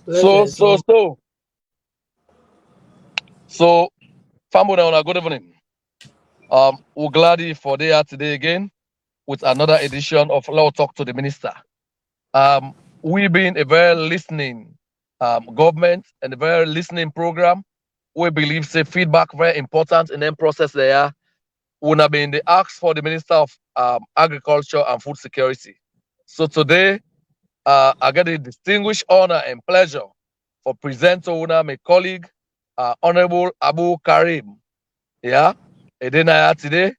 So, so, so, so, family, good evening. We're glad for they are today again with another edition of Law Talk to the Minister. We being a very listening government and a very listening program, we believe say feedback very important in them process there. We have been the ask for the Minister of Agriculture and Food Security. So today, I get the distinguished honor and pleasure for presenting una my colleague, Honorable Abu Karim. Yeah, Edenaya today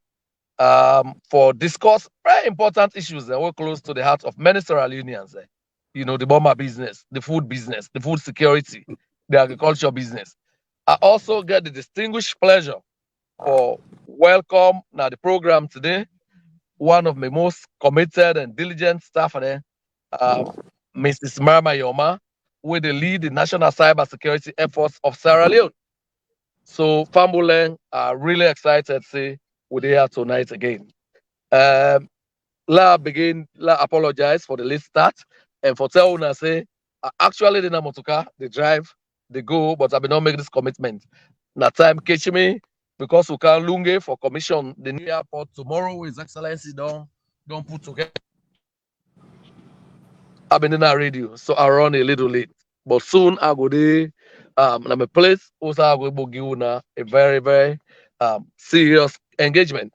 for discuss very important issues that were close to the heart of many Sierra Leoneans. You know, the bomber business, the food security, the agriculture business. I also get the distinguished pleasure for welcome now the program today. One of my most committed and diligent staff there, uh, Mrs. Marma Yoma, with the lead the national cybersecurity efforts of Sierra Leone. So Fambulen are really excited to see we're here tonight again. Um, la apologize for the late start and for tell una say actually the Namotuka, they drive, they go, but I will not make this commitment. Na time catch me because we can Lungi for commission the new airport tomorrow. His Excellency don't put together. I've been in our radio, so I run a little late. But soon I go there. Na my place also I go give una a very, very serious engagement.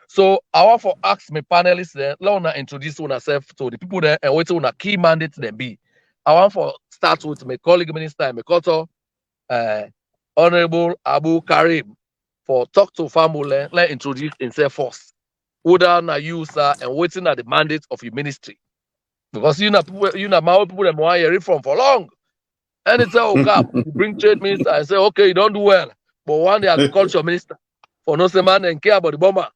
So I want to ask my panelists there, let una introduce yourself to the people there and what una key mandate them be. I want to start with my colleague minister and my culture, uh, Honorable Abu Karim, for talk to family. Let introduce himself first. Who na you, sir, and waiting at the mandate of your ministry. Because you know, my people them want hear it from for long. And it's oh come, you bring trade minister and say, okay, you don't do well. But one the agriculture minister for no say man and care about the bomber.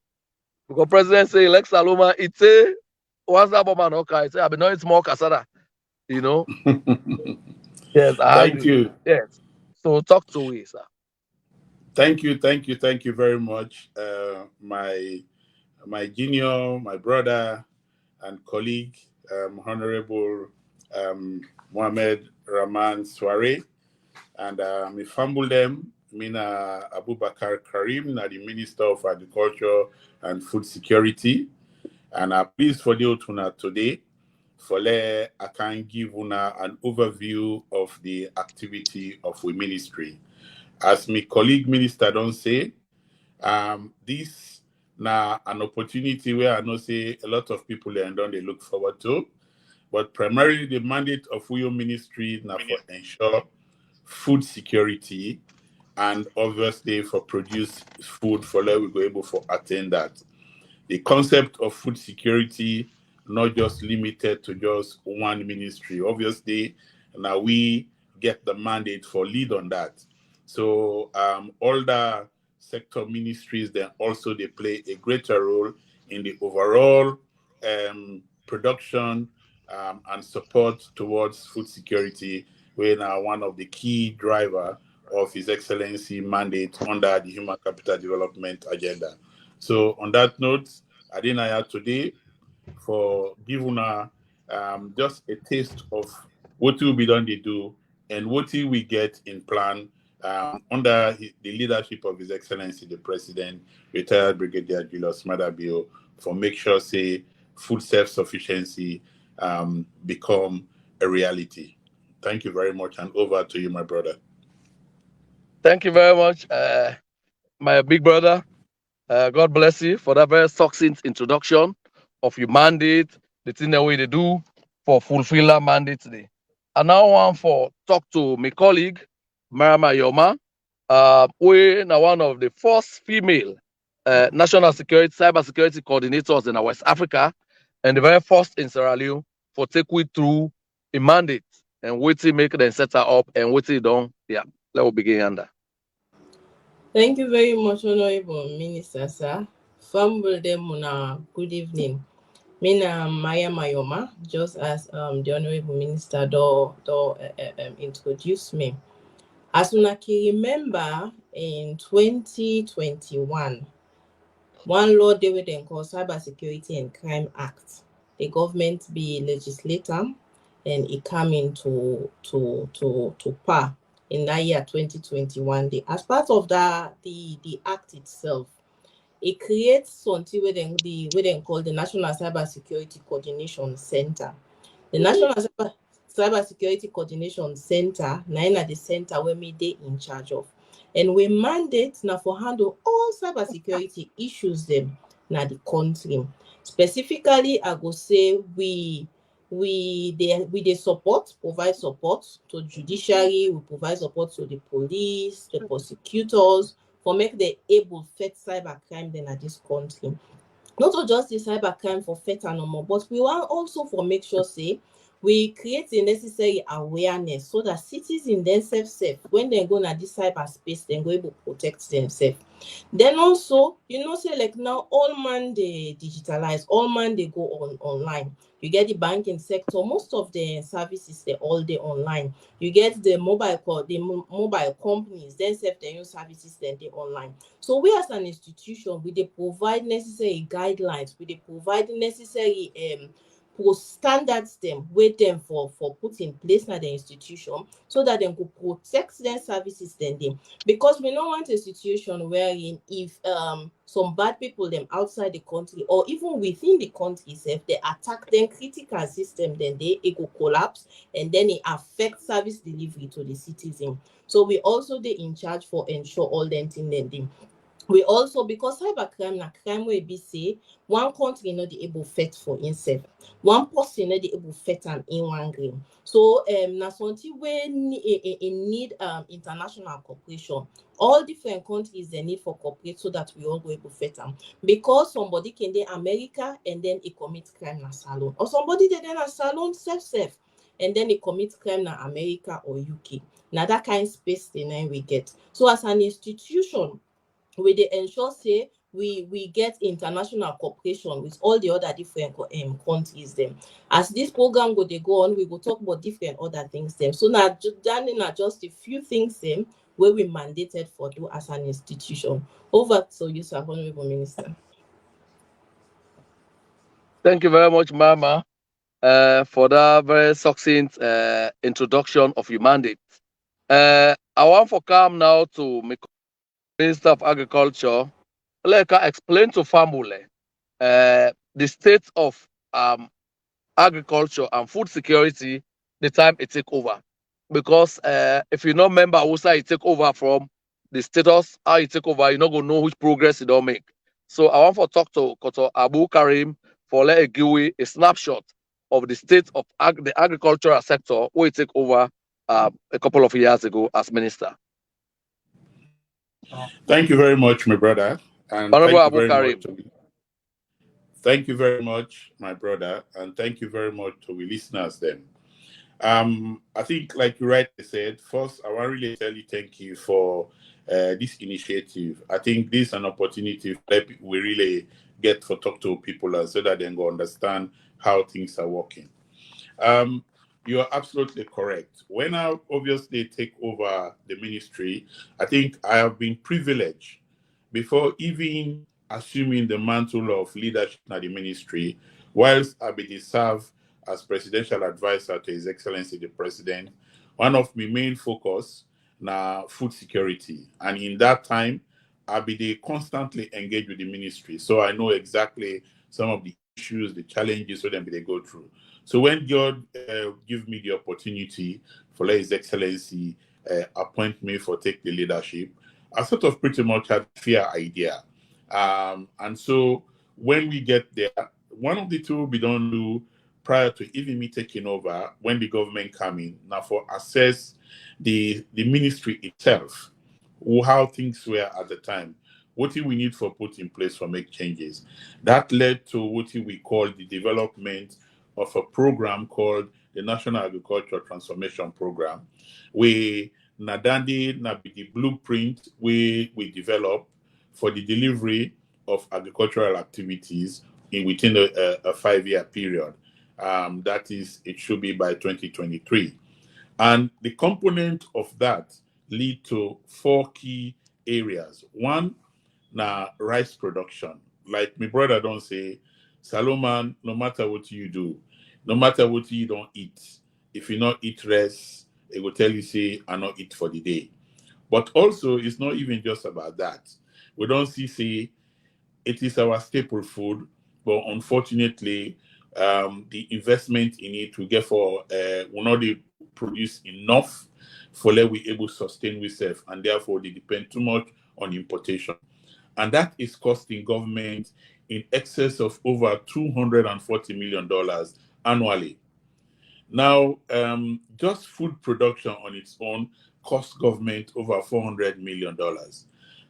Because president say Lex Saloma, it's a once that bomber no car, it's I be no it's more casada, you know. Yes, I Thank agree. you. Yes. So talk to we, sir. Thank you very much. My junior, my brother and colleague, Honorable Mohamed Rahman Soare, and me fumble them, Mina Abubakar Karim, na the Minister of Agriculture and Food Security, and I'm pleased for the Otuna today. For I can give una an overview of the activity of we ministry. As my colleague minister don't say, this now an opportunity where I know say a lot of people and don't they look forward to, but primarily the mandate of Uyo ministry now for ensure food security and obviously for produce food for let we go able for attain that. The concept of food security not just limited to just one ministry. Obviously, now we get the mandate for lead on that. So all the sector ministries then also they play a greater role in the overall production and support towards food security. We are one of the key driver of His Excellency mandate under the Human Capital Development Agenda. So on that note, Adenaya today for giving just a taste of what will be done they do and what we get in plan under the leadership of His Excellency the President, retired Brigadier Julius Madabio, for make sure say food self-sufficiency become a reality. Thank you very much, and over to you, my brother. Thank you very much, my big brother. God bless you for that very succinct introduction of your mandate, the thing that we they do for fulfill that mandate today. And now one for talk to my colleague, Marama Yoma. We now one of the first female national security, cybersecurity coordinators in West Africa, and the very first in Sierra Leone for take we through a mandate and wait to make them set her up and wait till done. Yeah, let us begin under. Thank you very much, Honorable Minister, sir. Fumble them good evening. Mina Maya Mayoma, just as the Honorable Minister introduced me. As una can remember, in 2021, one law they were then called Cybersecurity and Crime Act. The government be legislator and it came into to par in that year 2021. As part of that, the act itself, it creates something where they call the National Cybersecurity Coordination Center. The National Cybersecurity Coordination Center, na the center where me they in charge of. And we mandate now for handle all cybersecurity issues them na the country. Specifically, I go say we support, provide support to judiciary, we provide support to the police, the prosecutors, for make they able fight cybercrime then at this country. Not just the cybercrime for feta no more, but we want also for make sure say we create the necessary awareness so that citizens themselves safe when they go na this cyberspace, they go able protect themselves. Then also, say like now all man they digitalize, all man they go online. You get the banking sector, most of the services they all day online. You get the mobile companies, then self their own services, then they online. So we as an institution, we they provide necessary guidelines, we they provide necessary post standards them, wait them for put in place na the institution so that they could protect their services then them. Because we don't want a situation wherein if some bad people them outside the country or even within the country itself, they attack them critical system, then it go collapse and then it affects service delivery to the citizen. So we also they in charge for ensure all them thing then. We also, because cybercrime na crime wey be say one country no dey able fight for itself, one person no dey able fight am in one green. So na something wey need international cooperation. All different countries they need for cooperate so that we all go able fight am. Because somebody can dey America and then he commit crime na salon, or somebody dey na salon self and then he commit crime na America or UK. Na that kind space then we get. So as an institution, we dey ensure say we get international cooperation with all the other different countries them. As this program go dey go on, we go talk about different other things them. So now just a few things them where we mandated for do as an institution. Over to you, sir, Honorable Minister. Thank you very much, Mama, for that very succinct introduction of your mandate. I want for come now to make Minister of Agriculture, like I explain to family the state of agriculture and food security the time it take over. Because if you not remember also it take over from the status, how it take over, you're not gonna know which progress it don't make. So I want to talk to Koto Abu Karim for let give you a snapshot of the state of the agricultural sector where it take over a couple of years ago as minister. Thank you very much, my brother. And Honorable thank you Abu very Karim. much. Thank you very much, my brother. And thank you very much to the listeners then. I think, like you rightly said, first, I want to really tell you thank you for this initiative. I think this is an opportunity that we really get to talk to people so that they can understand how things are working. You are absolutely correct. When I obviously take over the ministry, I think I have been privileged before even assuming the mantle of leadership in the ministry, whilst I be serve as presidential advisor to His Excellency the President, one of my main focus na food security. And in that time, I be constantly engaged with the ministry. So I know exactly some of the issues, the challenges so them they go through. So when God give me the opportunity for His Excellency appoint me for take the leadership, I sort of pretty much had a fair idea. And so when we get there, one of the two we don't do prior to even me taking over, when the government come in, now for assess the ministry itself, how things were at the time, what we need for put in place for make changes. That led to what we call the development of a program called the National Agricultural Transformation Program. We Nadandi na be the blueprint we develop for the delivery of agricultural activities within a 5-year period. That is, it should be by 2023. And the component of that lead to 4 key areas. One, na rice production. Like my brother don't say, Salomon, no matter what you do, no matter what you don't eat, if you not eat rest, it will tell you, say, I not eat for the day. But also, it's not even just about that. We don't see, say, it is our staple food, but unfortunately, the investment in it we get for will not produce enough for let we able sustain ourselves, and therefore they depend too much on importation, and that is costing government in excess of over $240 million annually. Now, just food production on its own costs government over $400 million.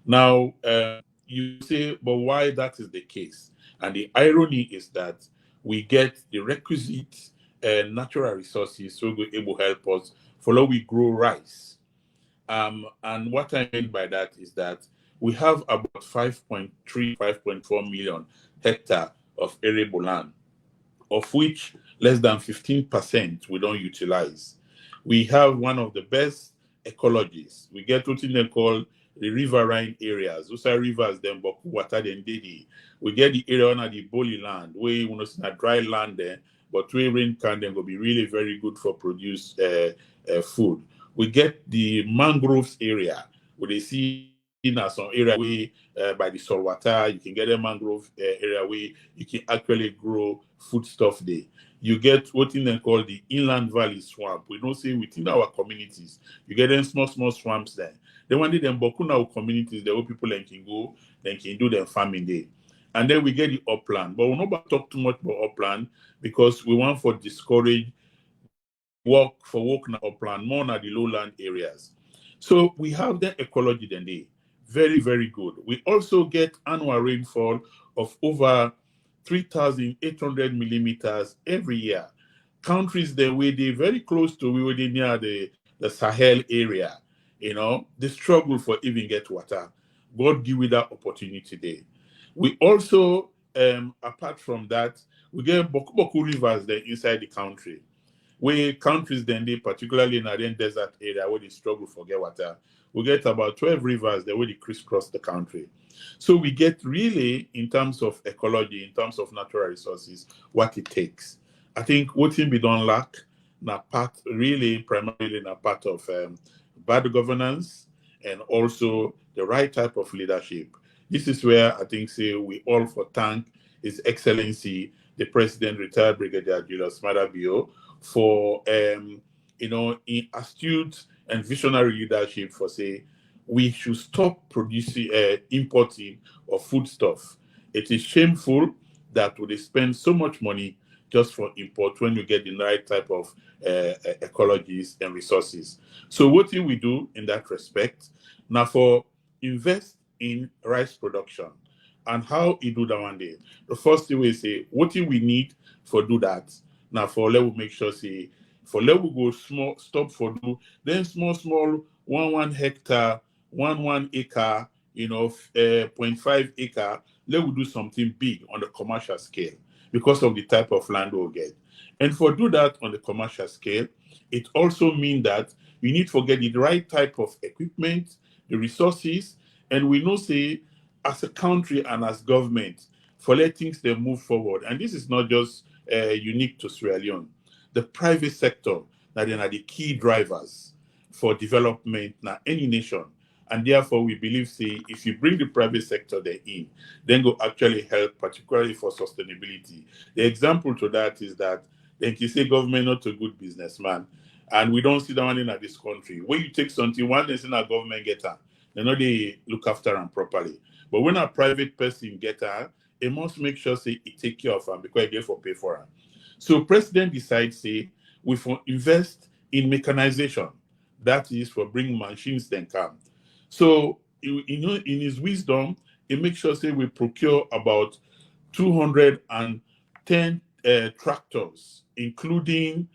Now, you say, but why that is the case? And the irony is that we get the requisite natural resources so we able help us follow we grow rice. And what I mean by that is that we have about 5.3, 5.4 million hectare of arable land, of which less than 15% we don't utilize. We have one of the best ecologies. We get what they call the riverine areas. Those are rivers, then Boku water, then Didi. We get the area under the Boli land, where you know, see dry land there, but where rain can then go be really very good for produce food. We get the mangroves area, where they see in some area where by the saltwater, you can get a mangrove area where you can actually grow food stuff there. You get what in them call the inland valley swamp. We don't say within our communities, you get them small swamps there. Then one day them bokuna communities, there where people then can go, then can do their farming there. And then we get the upland. But we're not talk too much about upland because we want for discourage work na upland, more na the lowland areas. So we have the ecology then they very, very good. We also get annual rainfall of over 3,800 millimeters every year. Countries that we they very close to, we were near the Sahel area, you know, they struggle for even get water. God give you that opportunity there. We also, apart from that, we get Boku rivers there inside the country where countries then they particularly in the desert area where they struggle for get water. We get about 12 rivers there where they crisscross the country. So we get really in terms of ecology, in terms of natural resources, what it takes. I think what we don't lack na part really primarily na part of bad governance and also the right type of leadership. This is where I think say we all for thank His Excellency the President, retired Brigadier Julius Maada for in astute and visionary leadership for say we should stop producing importing of foodstuff. It is shameful that we spend so much money just for import when you get the right type of ecologies and resources. So what do we do in that respect? Now for invest in rice production and how you do that one day. The first thing we say, what do we need for do that? Now for let we make sure say for let we go small stop for do then small 1 hectare 1 acre you know 0.5 acre let we do something big on the commercial scale because of the type of land we'll get. And for do that on the commercial scale, it also means that we need to get the right type of equipment, the resources, and we know say as a country and as government for let things they move forward. And this is not just unique to Sierra Leone. The private sector that are the key drivers for development in any nation. And therefore, we believe, say, if you bring the private sector there in, then go actually help, particularly for sustainability. The example to that is that, then you say government not a good businessman, and we don't see that one in this country. When you take something, one is in a government get her, they know they look after them properly. But when a private person get her, it must make sure say it take care of them because they for pay for her. So president decides say we for invest in mechanization. That is for bring machines then come. So in his wisdom, he makes sure say we procure about 210 tractors, including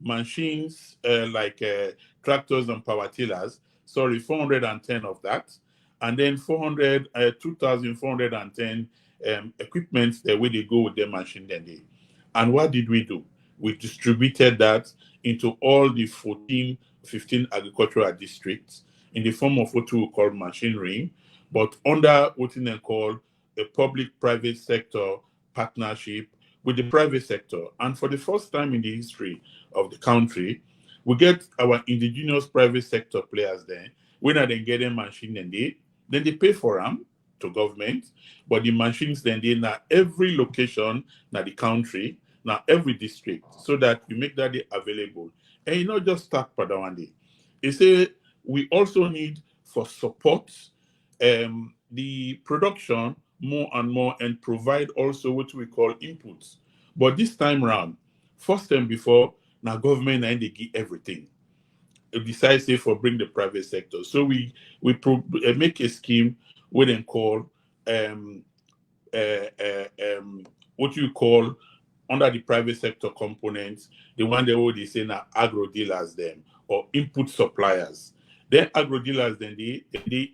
machines like tractors and power tillers. Sorry, 410 of that, and then 2,410 equipment the way they go with their machine then they. And what did we do? We distributed that into all the 14, 15 agricultural districts in the form of what we call machinery, but under what we call a public-private sector partnership with the private sector. And for the first time in the history of the country, we get our indigenous private sector players there. When they get them machine and then they pay for them to government, but the machines then they now every location now the country, now every district, so that you make that available. And you not just start Padawandi. You say we also need for support the production more and more and provide also what we call inputs. But this time around, first time before, now government and they give everything. It decides say for bring the private sector. So we make a scheme we then call um, what you call under the private sector components, the one they say now agro dealers them or input suppliers. Then agro dealers then they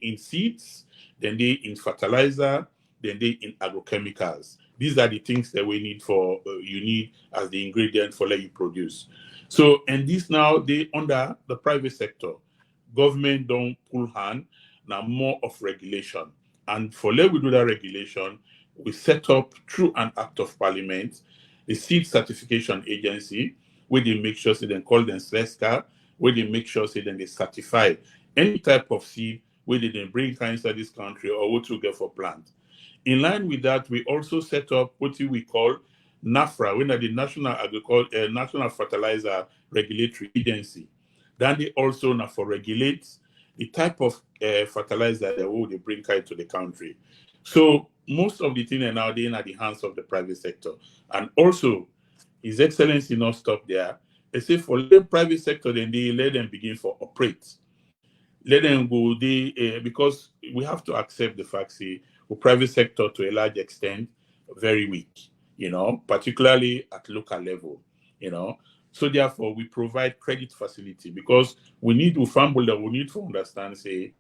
in seeds, then they in fertilizer, then they in agrochemicals. These are the things that we need for you need as the ingredient for let you produce. So and this now they under the private sector, government don't pull hand now more of regulation. And for let we do that regulation, we set up through an act of parliament the seed certification agency where they make sure so they call them SLESCA, where they make sure so then they certify any type of seed where they then bring inside this country or what to get for plant. In line with that, we also set up what we call NAFRA, when the National Fertilizer Regulatory Agency. Then they also now for regulate the type of fertilizer that they bring to the country. So most of the things are now in the hands of the private sector. And also, His Excellency not stop there. They say for the private sector, then they let them begin for operate. Let them go, because we have to accept the fact, see, the private sector to a large extent, very weak, particularly at local level, So therefore, we provide credit facility because we need to understand, say,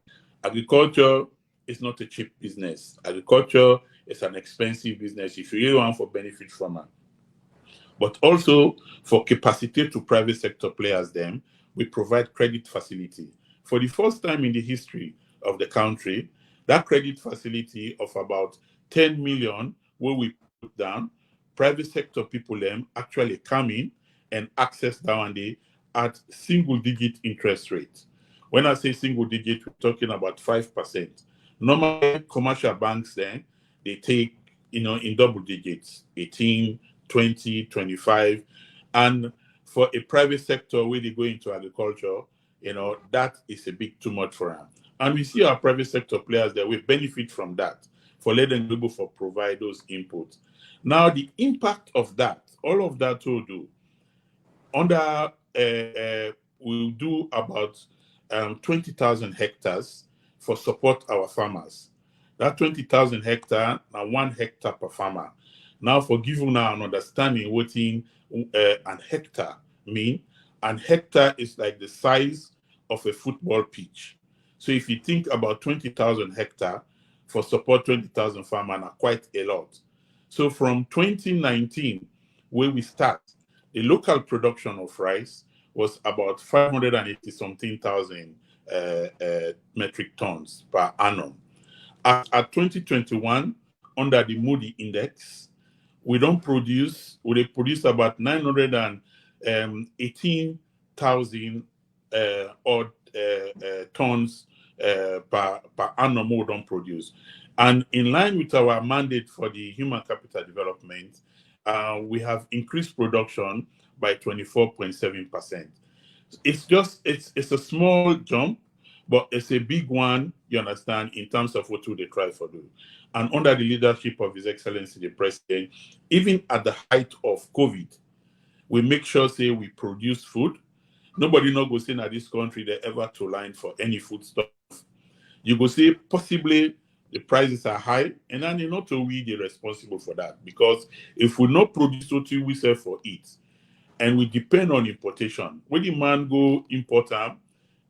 agriculture is not a cheap business. Agriculture is an expensive business if you really want for benefit from it. But also for capacity to private sector players, then we provide credit facility. For the first time in the history of the country, that credit facility of about 10 million, where we put down, private sector people them actually come in and access down the at single-digit interest rate. When I say single-digit, we're talking about 5%. Normally, commercial banks then they take in double digits, 18, 20, 25, and for a private sector where they go into agriculture, that is a bit too much for them. And we see our private sector players that we benefit from that for letting people for provide those inputs. Now, the impact of that, all of that will do, under we'll do about 20,000 hectares for support our farmers. That 20,000 hectare, now 1 hectare per farmer. Now, for giving now an understanding what in an hectare mean, an hectare is like the size of a football pitch. So if you think about 20,000 hectare for support 20,000 farmers, are quite a lot. So from 2019, where we start, the local production of rice was about 580 something thousand metric tons per annum. At 2021, under the Moody Index, we produce about 918,000 odd tons per annum we don't produce. And in line with our mandate for the human capital development, we have increased production by 24.7%. It's a small jump, but it's a big one, you understand, in terms of what they try for do. And under the leadership of His Excellency the President, even at the height of COVID, we make sure, say, we produce food. Nobody not go say in this country they ever to line for any food stuff. You go say possibly the prices are high, and then you not to we the responsible for that. Because if we not produce what we sell for it, and we depend on importation, when the man go import them,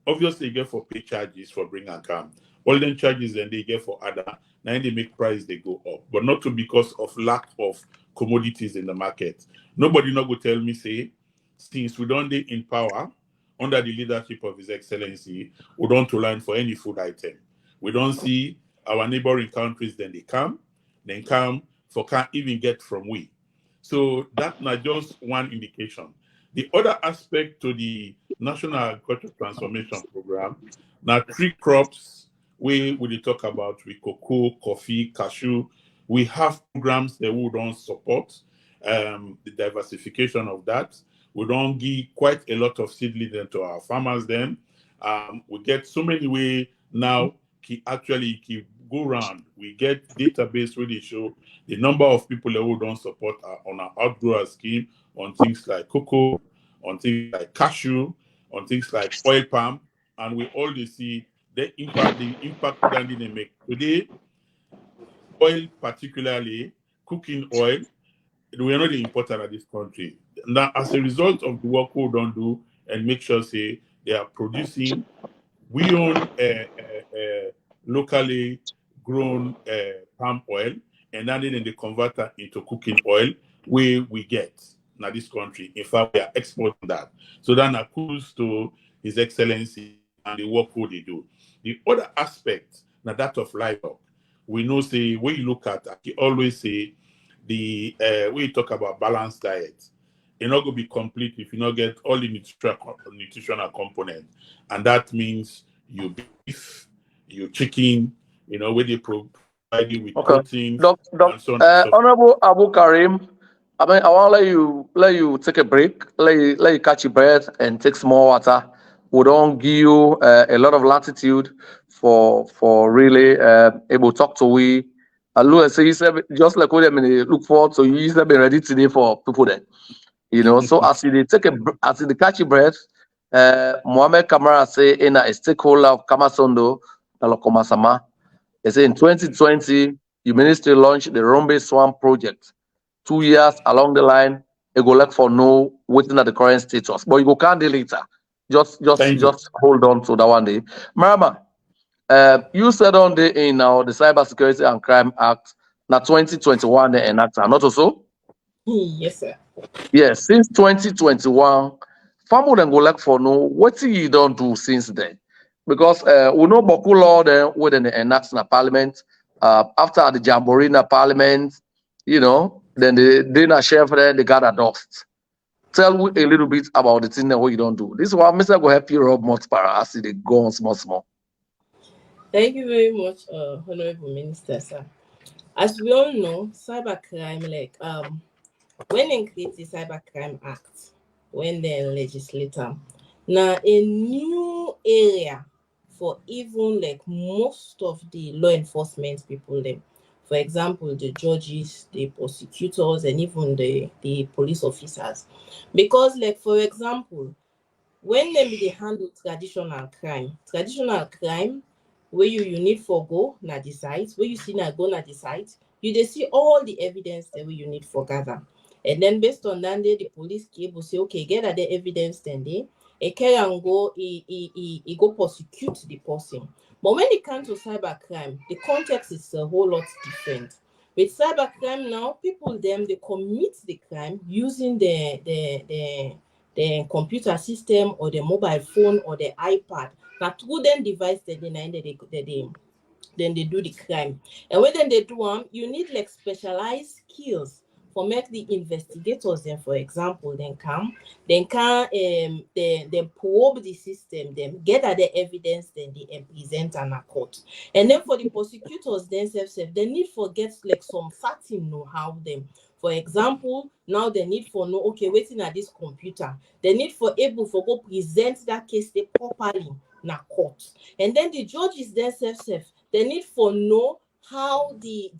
obviously, they get for pay charges for bring and come. All them charges then they get for other. Now they make price they go up, but not to because of lack of commodities in the market. Nobody not go tell me say since we don't in power under the leadership of His Excellency, we don't to line for any food item. We don't see our neighboring countries then come for can't even get from we. So that's not just one indication. The other aspect to the National Agricultural Transformation Program, now 3 crops we talk about with cocoa, coffee, cashew. We have programs that we don't support the diversification of that. We don't give quite a lot of seedling to our farmers then. We get so many ways now actually go around. We get database where they show the number of people that we don't support on our outgrower scheme on things like cocoa, on things like cashew, on things like oil palm, and we all see the impact that they make. Today, oil, particularly cooking oil, we are not the importer of this country. Now, as a result of the work we don't do and make sure say they are producing, we own locally grown palm oil, and then they convert that into cooking oil, where we get now this country. In fact, we are exporting that. So then, kudos to His Excellency and the work who they do. The other aspect, now that of livestock, we know say when you look at, I always say the when you talk about balanced diet, it's not going to be complete if you not get all the nutritional components, and that means your beef, your chicken, where they provide you with proteins and so on and so forth. Honorable Abu Karim, I mean, I want to let you take a break, let you catch your breath and take some more water. We don't give you a lot of latitude for really able to talk to we. Look, so you said just like what I mean, look forward to you. Said be ready today for people then. So as you as you catch your breath, Mohammed Kamara say in a stakeholder of Kamasondo, Nalokomasama. They say in 2020, your ministry launched the Rombe Swamp project. 2 years along the line, it go look for no waiting at the current status. But you go can't do later. Just hold on to that one day. Marama, you said on the in now the Cybersecurity and Crime Act, now 2021 they enact, not also? Yes, sir. Yes, since 2021, farm would go look for no what you don't do since then. Because we know Boku law then within the enact in parliament. After the jamboree in parliament, then the dinner chef then they got a dust. Tell me a little bit about the thing that what you don't do. This is what Mr. go help you rub more para as they go on small. Thank you very much, Honorable Minister, sir. As we all know, cybercrime, when they create the Cybercrime Act, when they legislate now a new area for even most of the law enforcement people them. For example, the judges, the prosecutors, and even the police officers. Because, for example, when they handle traditional crime, where you need for go na the site, where you see na go na the site, you they see all the evidence that you need for gather. And then based on that, the police will say, okay, get at the evidence then they can go he go prosecute the person. But when it comes to cybercrime, the context is a whole lot different. With cybercrime now, people they commit the crime using the computer system or the mobile phone or the iPad. Now through them device then they do the crime. And when then they do you need specialized skills for make the investigators then, for example, then probe the system, then get at the evidence, then they present an court. And then for the prosecutors themselves, they need for get some certain know-how them. For example, now they need for know, okay, waiting at this computer, they need for able for go present that case they properly na court. And then the judges themselves, they need for know how the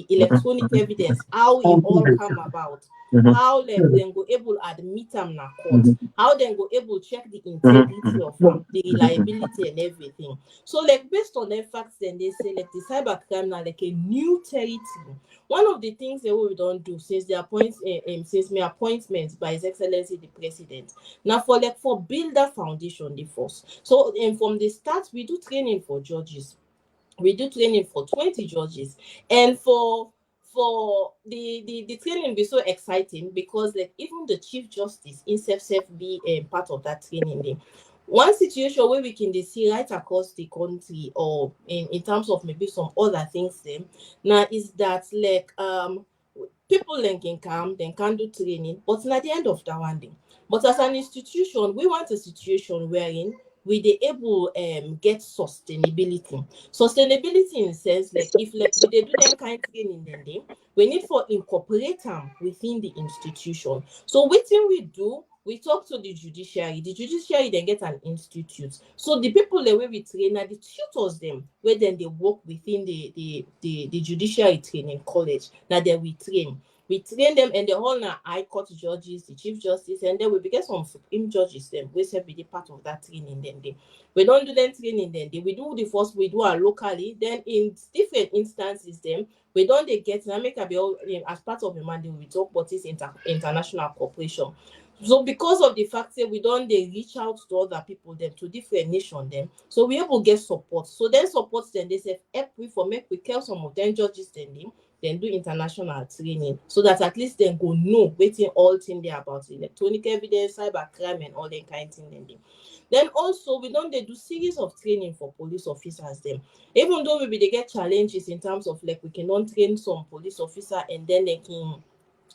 electronic evidence, how it all come about, how them go able admit them na court, how them go able check the integrity of the reliability and everything. So based on their facts, then they say the cybercrime now a new territory. One of the things that we don't do since the appointment by His Excellency the President, now for build that foundation the first. So from the start, we do training for judges. We do training for 20 judges, and for the training be so exciting because even the Chief Justice himself be part of that training. One situation where we can see right across the country or in terms of maybe some other things now is that people then can come, then can do training, but at the end of that one day. But as an institution, we want a situation wherein we dey able get sustainability. Sustainability in sense like if like we dey do them kind training then dey, we need for incorporate them within the institution. So wetin we do, we talk to the judiciary then get an institute. So the people the way we train are the tutors them where then they work within the judiciary training college. Now then we train them and the whole na high court judges, the chief justice, and then we get some supreme judges them we say be the part of that training then they. We don't do them training then they. We do the first we do our locally, then in different instances them we don't they get na make be all as part of the mandate we talk about this international cooperation. So because of the fact that we don't they reach out to other people them to different nation them, so we able get support. So then support them they say help we for make we kill some of them judges then do international training so that at least then go know waiting all thing there about electronic evidence, cyber crime and all that kind of thing. Then also we don't they do series of training for police officers them. Even though maybe they get challenges in terms of like we cannot train some police officer and then they can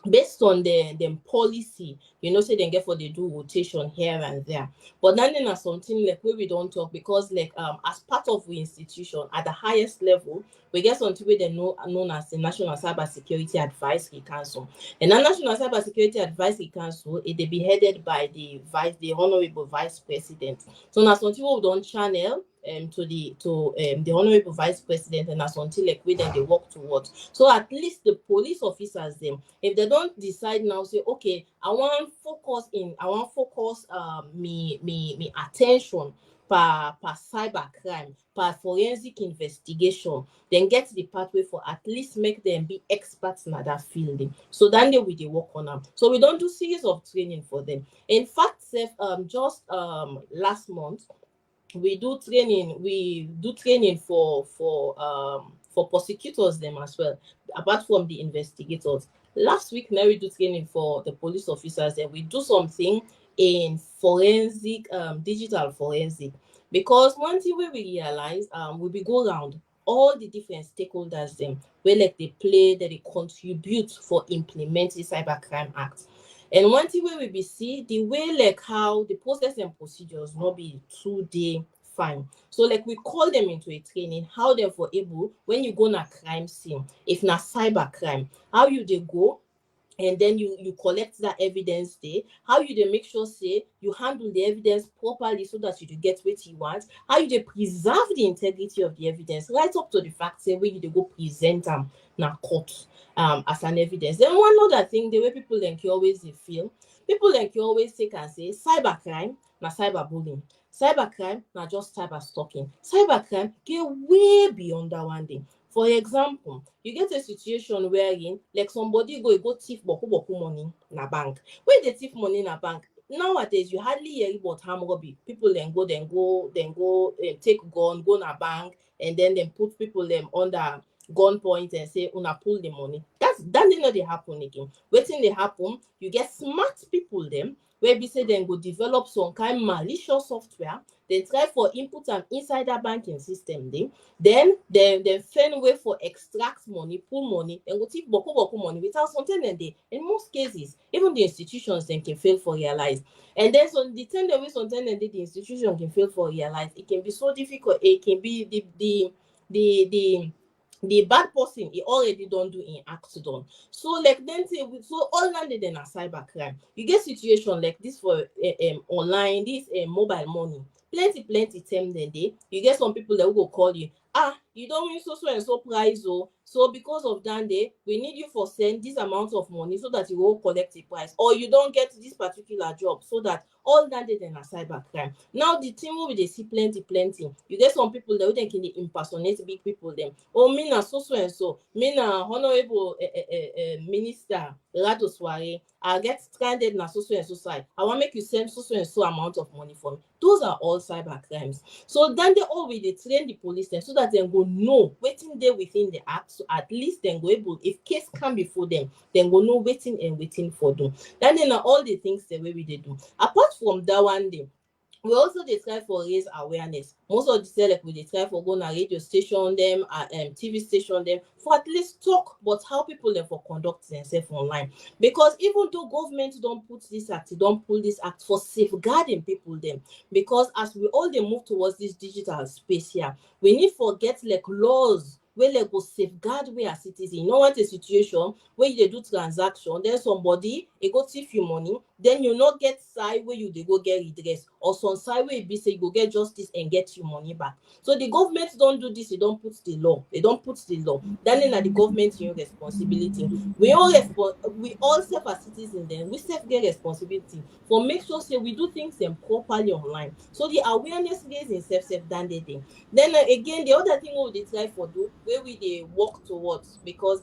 based on the policy, say they get for they do rotation here and there. But then there's something like where we don't talk because like as part of the institution at the highest level, we get something where they known as the National Cybersecurity Advisory Council. And the National Cybersecurity Advisory Council, it they be headed by the Honorable Vice President. So now something we don't channel to the Honorable Vice President and as until like we then they work towards. So at least the police officers them, if they don't decide now, say okay, I want focus me attention per cyber crime, per forensic investigation, then get the pathway for at least make them be experts in that field. So then they will work on them. So we don't do series of training for them. In fact, just last month we do training for prosecutors them as well, apart from the investigators. Last week now we do training for the police officers and we do something in forensic digital forensic, because one thing we realize we be go around all the different stakeholders them where like they play that they contribute for implementing Cybercrime Act. And one thing where we be see the way like how the process and procedures not be 2-day fine. So like we call them into a training, how they're for able when you go na crime scene, if na cyber crime, how you they go and then you collect that evidence there, how you they make sure say you handle the evidence properly so that you do get what you want, how you they preserve the integrity of the evidence right up to the fact say where you they go present them na court as an evidence. Then one other thing, the way people then always they feel, people then always take and say cybercrime na cyberbullying, cybercrime na just cyber stalking, cybercrime get way beyond that one day. For example, you get a situation wherein like somebody go thief boku money na bank. When they thief money in a bank, nowadays you hardly hear about armed robbery. People then go take gun, go na bank, and then put people under gunpoint and say una pull the money. That did not they happen again. Waiting they happen, you get smart people them where we say then go develop some kind malicious software, they try for input and inside that banking system then find way for extract money, pull money, and go take boku money without something then they in most cases, even the institutions then can fail for realize. And then so the tender way something then the institution can fail for realize, it can be so difficult, it can be the bad person he already don't do in accident. So like then say so all landed in a cyber crime. You get situation like this for online, this mobile money. Plenty time then day. You get some people that will call you. You don't win so and so price, so because of that day, we need you for send this amount of money so that you will collect the price, or you don't get this particular job, so that all that day then a cyber crime. Now the team will be they see plenty. You get some people that can impersonate big people them. Oh, me na so and so, me na honorable minister Rato Soare, I get stranded na so and so side. I want make you send so and so amount of money for me. Those are all cyber crimes. So then they always they train the police then so that they go know waiting there within the act. So at least then go able, if case come before them, then go know waiting for them. Then all the things the way we they do. Apart from that one day, we also dey try for raise awareness. Most of the select we dey try for go na radio station dem, TV station dem, for at least talk about how people dem for conduct themselves online. Because even though government don put this act, don pull this act for safeguarding people dem, because as we all dey move towards this digital space here, we need for get like laws wey like go safeguard we as citizens. You no want a situation where you dey do transaction, then somebody e go thief you money, then you no get side where you dey go get redress, or some side where e be say you go get justice and get your money back. So the government don do this, they don put the law. They don put the law. That na the government own responsibility. We all self as citizens then we self get responsibility for make sure say we do things them properly online. So the awareness raising self done the thing. Then again, the other thing we dey try for do where we dey work towards, because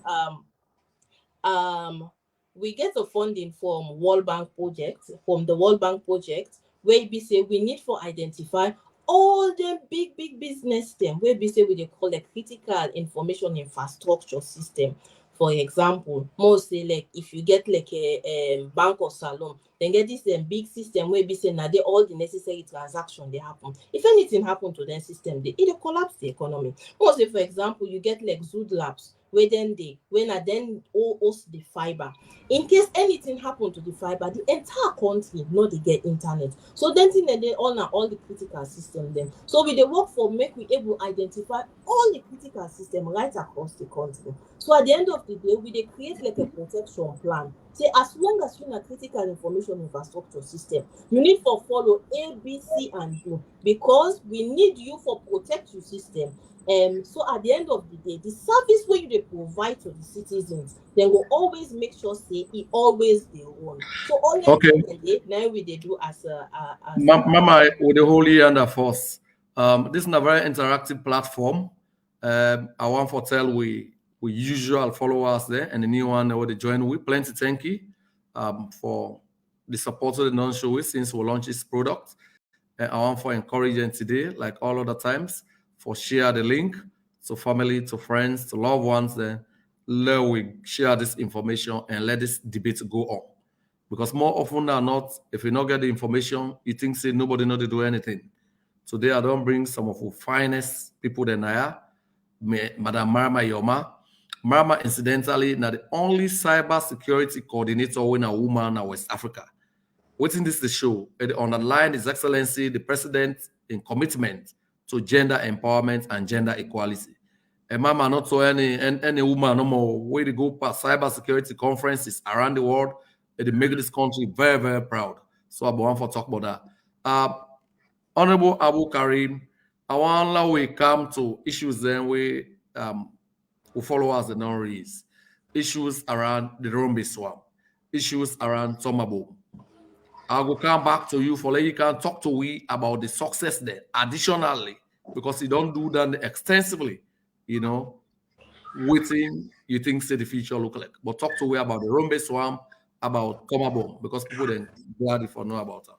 we get a funding from World Bank project, from the World Bank project, where we say we need for identify all the big business them, where we say we dey call like critical information infrastructure system. For example, most say like if you get like a bank or salon, then get this big system where be say now they all the necessary transaction they happen. If anything happen to their system, it collapse the economy. Most say for example, you get like Zood Labs, where then they when I then host the fiber. In case anything happen to the fiber, the entire country no they get internet. So then thing that they all the critical system then. So we they work for make we able identify all the critical system right across the country. So at the end of the day, we they create like a protection plan. Say as long as you're in a critical information infrastructure system, you need for follow A, B, C, and D, because we need you for protect your system. So at the end of the day, the service where you they provide to the citizens, they will always make sure say it always they own. So all Okay. now we they do as Mama, with the holy under force. This is a very interactive platform. I want to tell we usual followers there and the new one that they join with. Plenty thank you for the support of the non-show since we launched this product. And I want to encourage them today, like all other times, for share the link to family, to friends, to loved ones. Then let we share this information and let this debate go on. Because more often than not, if you not get the information, you think say nobody know to do anything. Today I don't bring some of the finest people than I are. Madam Marma Yoma. Marma, incidentally, now the only cybersecurity coordinator in a woman in West Africa. Waiting this the show. On the line His Excellency, the President, in commitment to gender empowerment and gender equality. And Mama, not so any woman no more. Way to go past cybersecurity conferences around the world. It make this country very, very proud. So I want to talk about that. Honorable Abu Karim, I want we come to issues then we follow us the non-raise. Issues around the Rombe swamp, issues around Tomabo. I will come back to you for let you can talk to we about the success there. Additionally, because you don't do that extensively, you know, waiting you think say the future look like. But talk to we about the Rombe swamp, about Tomabo, because people then glad if I know about that.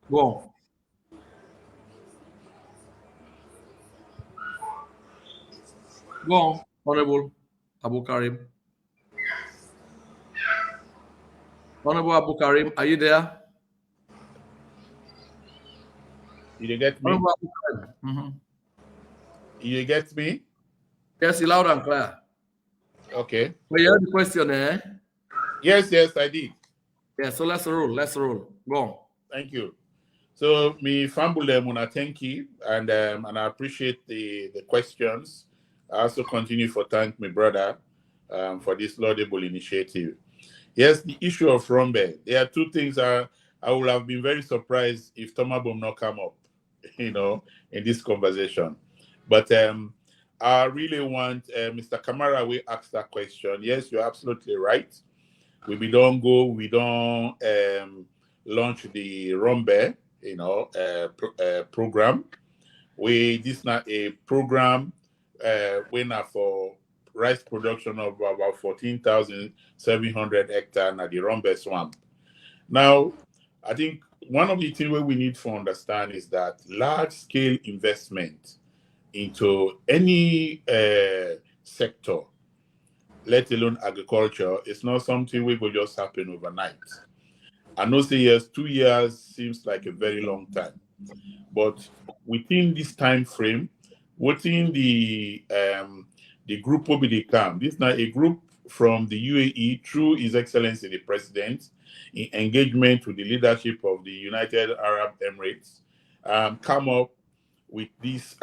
Go on. Go on, Honorable Abu Karim. Honorable Abu Karim, are you there? You get me? Honorable Abu Karim. Mm-hmm. You get me? Yes, you loud and clear. Okay. Well, you heard the question, eh? Yes, I did. Yeah, so let's roll. Go on. Thank you. So me fumble them when I thank you and I appreciate the questions. I also continue for thank my brother for this laudable initiative. Yes, the issue of Rombe. There are two things I would have been very surprised if Tomabom not come up, in this conversation. But I really want Mr. Kamara we ask that question. Yes, you're absolutely right. We don't launch the Rombe, program. This not a program winner for rice production of about 14,700 hectares at the Rombe swamp. Now, I think one of the things we need to understand is that large-scale investment into any sector, let alone agriculture, is not something we will just happen overnight. I know say yes, 2 years seems like a very long time, but within this time frame, within the group will be the camp. This is now a group from the UAE through His Excellency the President in engagement with the leadership of the United Arab Emirates, come up with this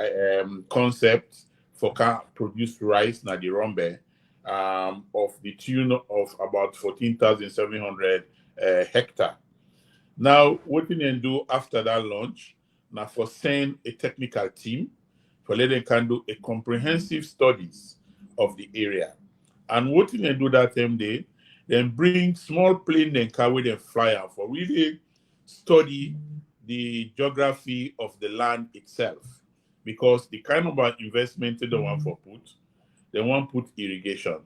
concept for can produce rice na the Rombe, of the tune of about 14,700 hectare. Now, what we can do after that launch, now for send a technical team for let them can do a comprehensive studies of the area. And what we can do that same day, then bring small plane and car with them fly out for really study the geography of the land itself. Because the kind of investment they want for put, they want put irrigation.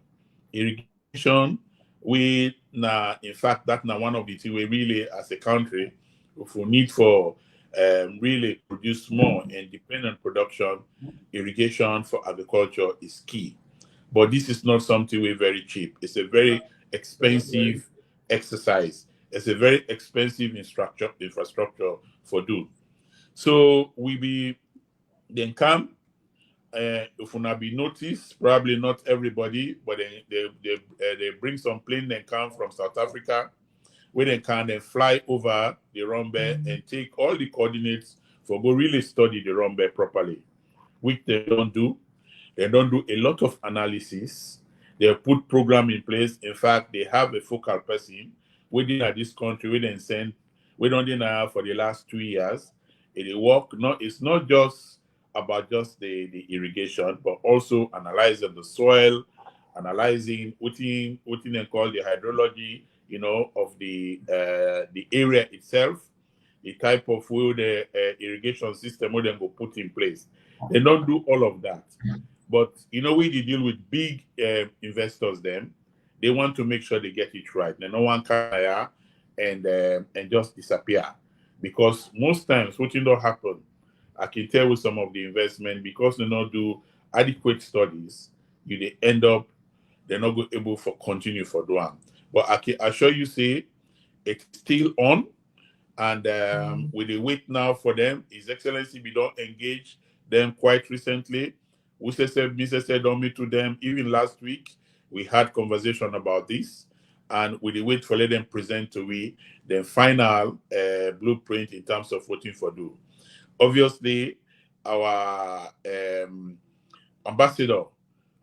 Irrigation, we now, in fact, that's now one of the things we really, as a country, if we need for really produce more independent production, irrigation for agriculture is key. But this is not something we're very cheap. It's a very expensive exercise. It's a very expensive infrastructure for do. So we be then come if una be noticed, probably not everybody, but they bring some plane then come from South Africa, where they can then fly over the Rombe and take all the coordinates for go really study the Rombe properly, which they don't do. They don't do a lot of analysis. They put program in place. In fact, they have a focal person within this country. We then send. We don't know for the last 2 years. It work. Not. It's not just about just the irrigation, but also analyzing the soil, analyzing what they call the hydrology. You know, of the area itself, the type of wood irrigation system where they go put in place. They don't do all of that. But we deal with big investors. Them, they want to make sure they get it right. They no one can hire and just disappear, because most times what don't happen. I can tell with some of the investment, because they not do adequate studies, they end up they're not able for continue for doing. But I can assure you, say it's still on. And with the wait now for them, His Excellency, we don't engage them quite recently. We said, Mr. said on me to them, even last week, we had conversation about this. And with the wait for let them present to we the final blueprint in terms of voting for do. Obviously, our ambassador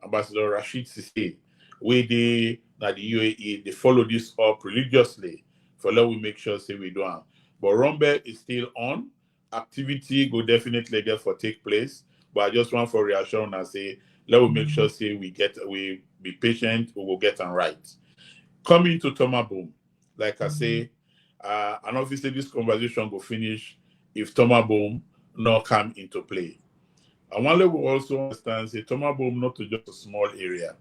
Rashid Sisi, we the UAE, they follow this up religiously for let we make sure say we do it. But Rombe is still on. Activity will definitely get for take place. But I just want for reassurance and say, let we make sure say we be patient, we will get them right. Coming to Toma Boom, like I say, and obviously this conversation will finish if Toma Boom not come into play. And one level also understand say Toma Boom not to just a small area.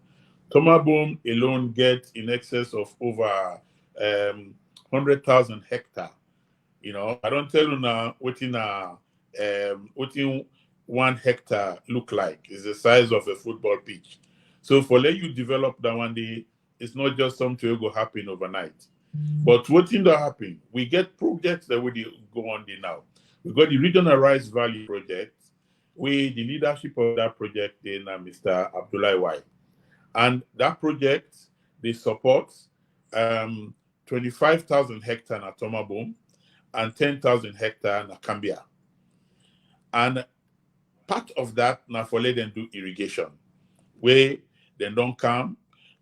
Toma Boom alone gets in excess of over 100,000 hectare. I don't tell you now what in 1 hectare look like. It's the size of a football pitch. So for let you develop that one day, it's not just something that will happen overnight. But what in that happen? We get projects that will go on there now. We got the Regional Rice Valley project. We the leadership of that project in Mr. Abdullah White. And that project, they support 25,000 hectare at Toma Boom and 10,000 hectare in Cambia. And part of that now for let them do irrigation, where they don't come,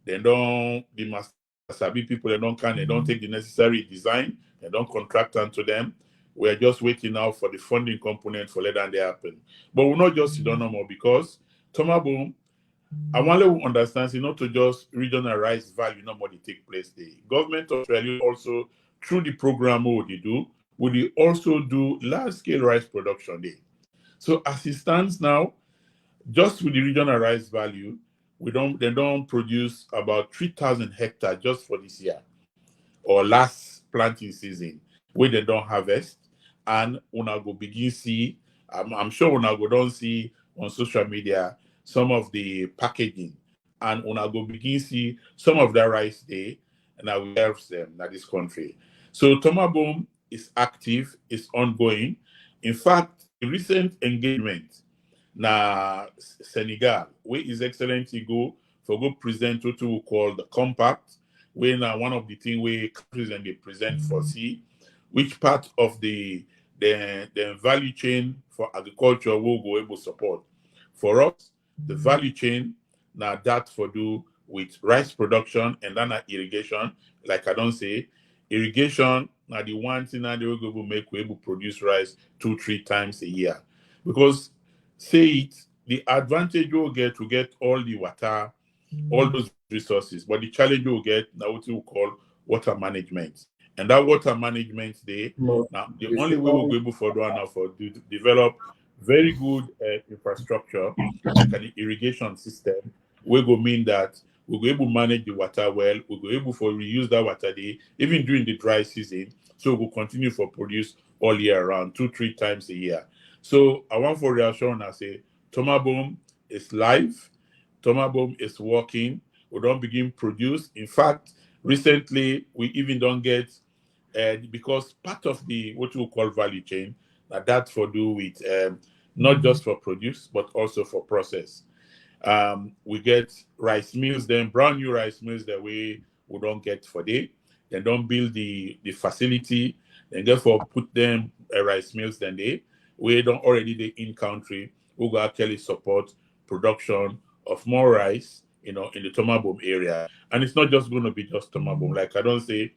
they don't the master sabi people, they don't come, they don't take the necessary design, they don't contract onto them. We're just waiting now for the funding component for let that happen. But we're not just don't know more, because Toma Boom, I want to understand, not to just regional rice value, not more they take place there. Government of Australia also, through the program what they do, will they also do large scale rice production there. So as it stands now, just with the regional rice value, they don't produce about 3,000 hectares just for this year or last planting season, where they don't harvest. And una go begin see, I'm sure una go don't see on social media some of the packaging, and una go begin see some of that rice there, and that will help them in this country. So Tomabom is active, is ongoing. In fact, the recent engagement na Senegal, where His Excellency go present what we call the compact, where now one of the things where countries and they present for see which part of the value chain for agriculture will go able support. For us, the value chain now that for do with rice production and then irrigation, like I don't say, irrigation now the one thing that they will go make we able produce rice 2-3 times a year. Because say it, the advantage you'll get to get all the water, all those resources, but the challenge you'll get now what you call water management. And that water management day, now the only way we'll be able for now for to develop very good infrastructure, like an irrigation system, we go mean that we'll be able to manage the water well, we'll be able for reuse that water day, even during the dry season. So we'll continue for produce all year round, 2-3 times a year. So I want for reassurance, I say, Tomabom is live. Tomabom is working. We don't begin produce. In fact, recently we even don't get because part of the what we call value chain that for do with not just for produce but also for process. We get rice mills, then brand new rice mills that we don't get for day. Then don't build the facility, then therefore put them rice mills. Then we don't already the in country who go actually support production of more rice, in the Tomabom area. And it's not just going to be just Tomabom. Like I don't say,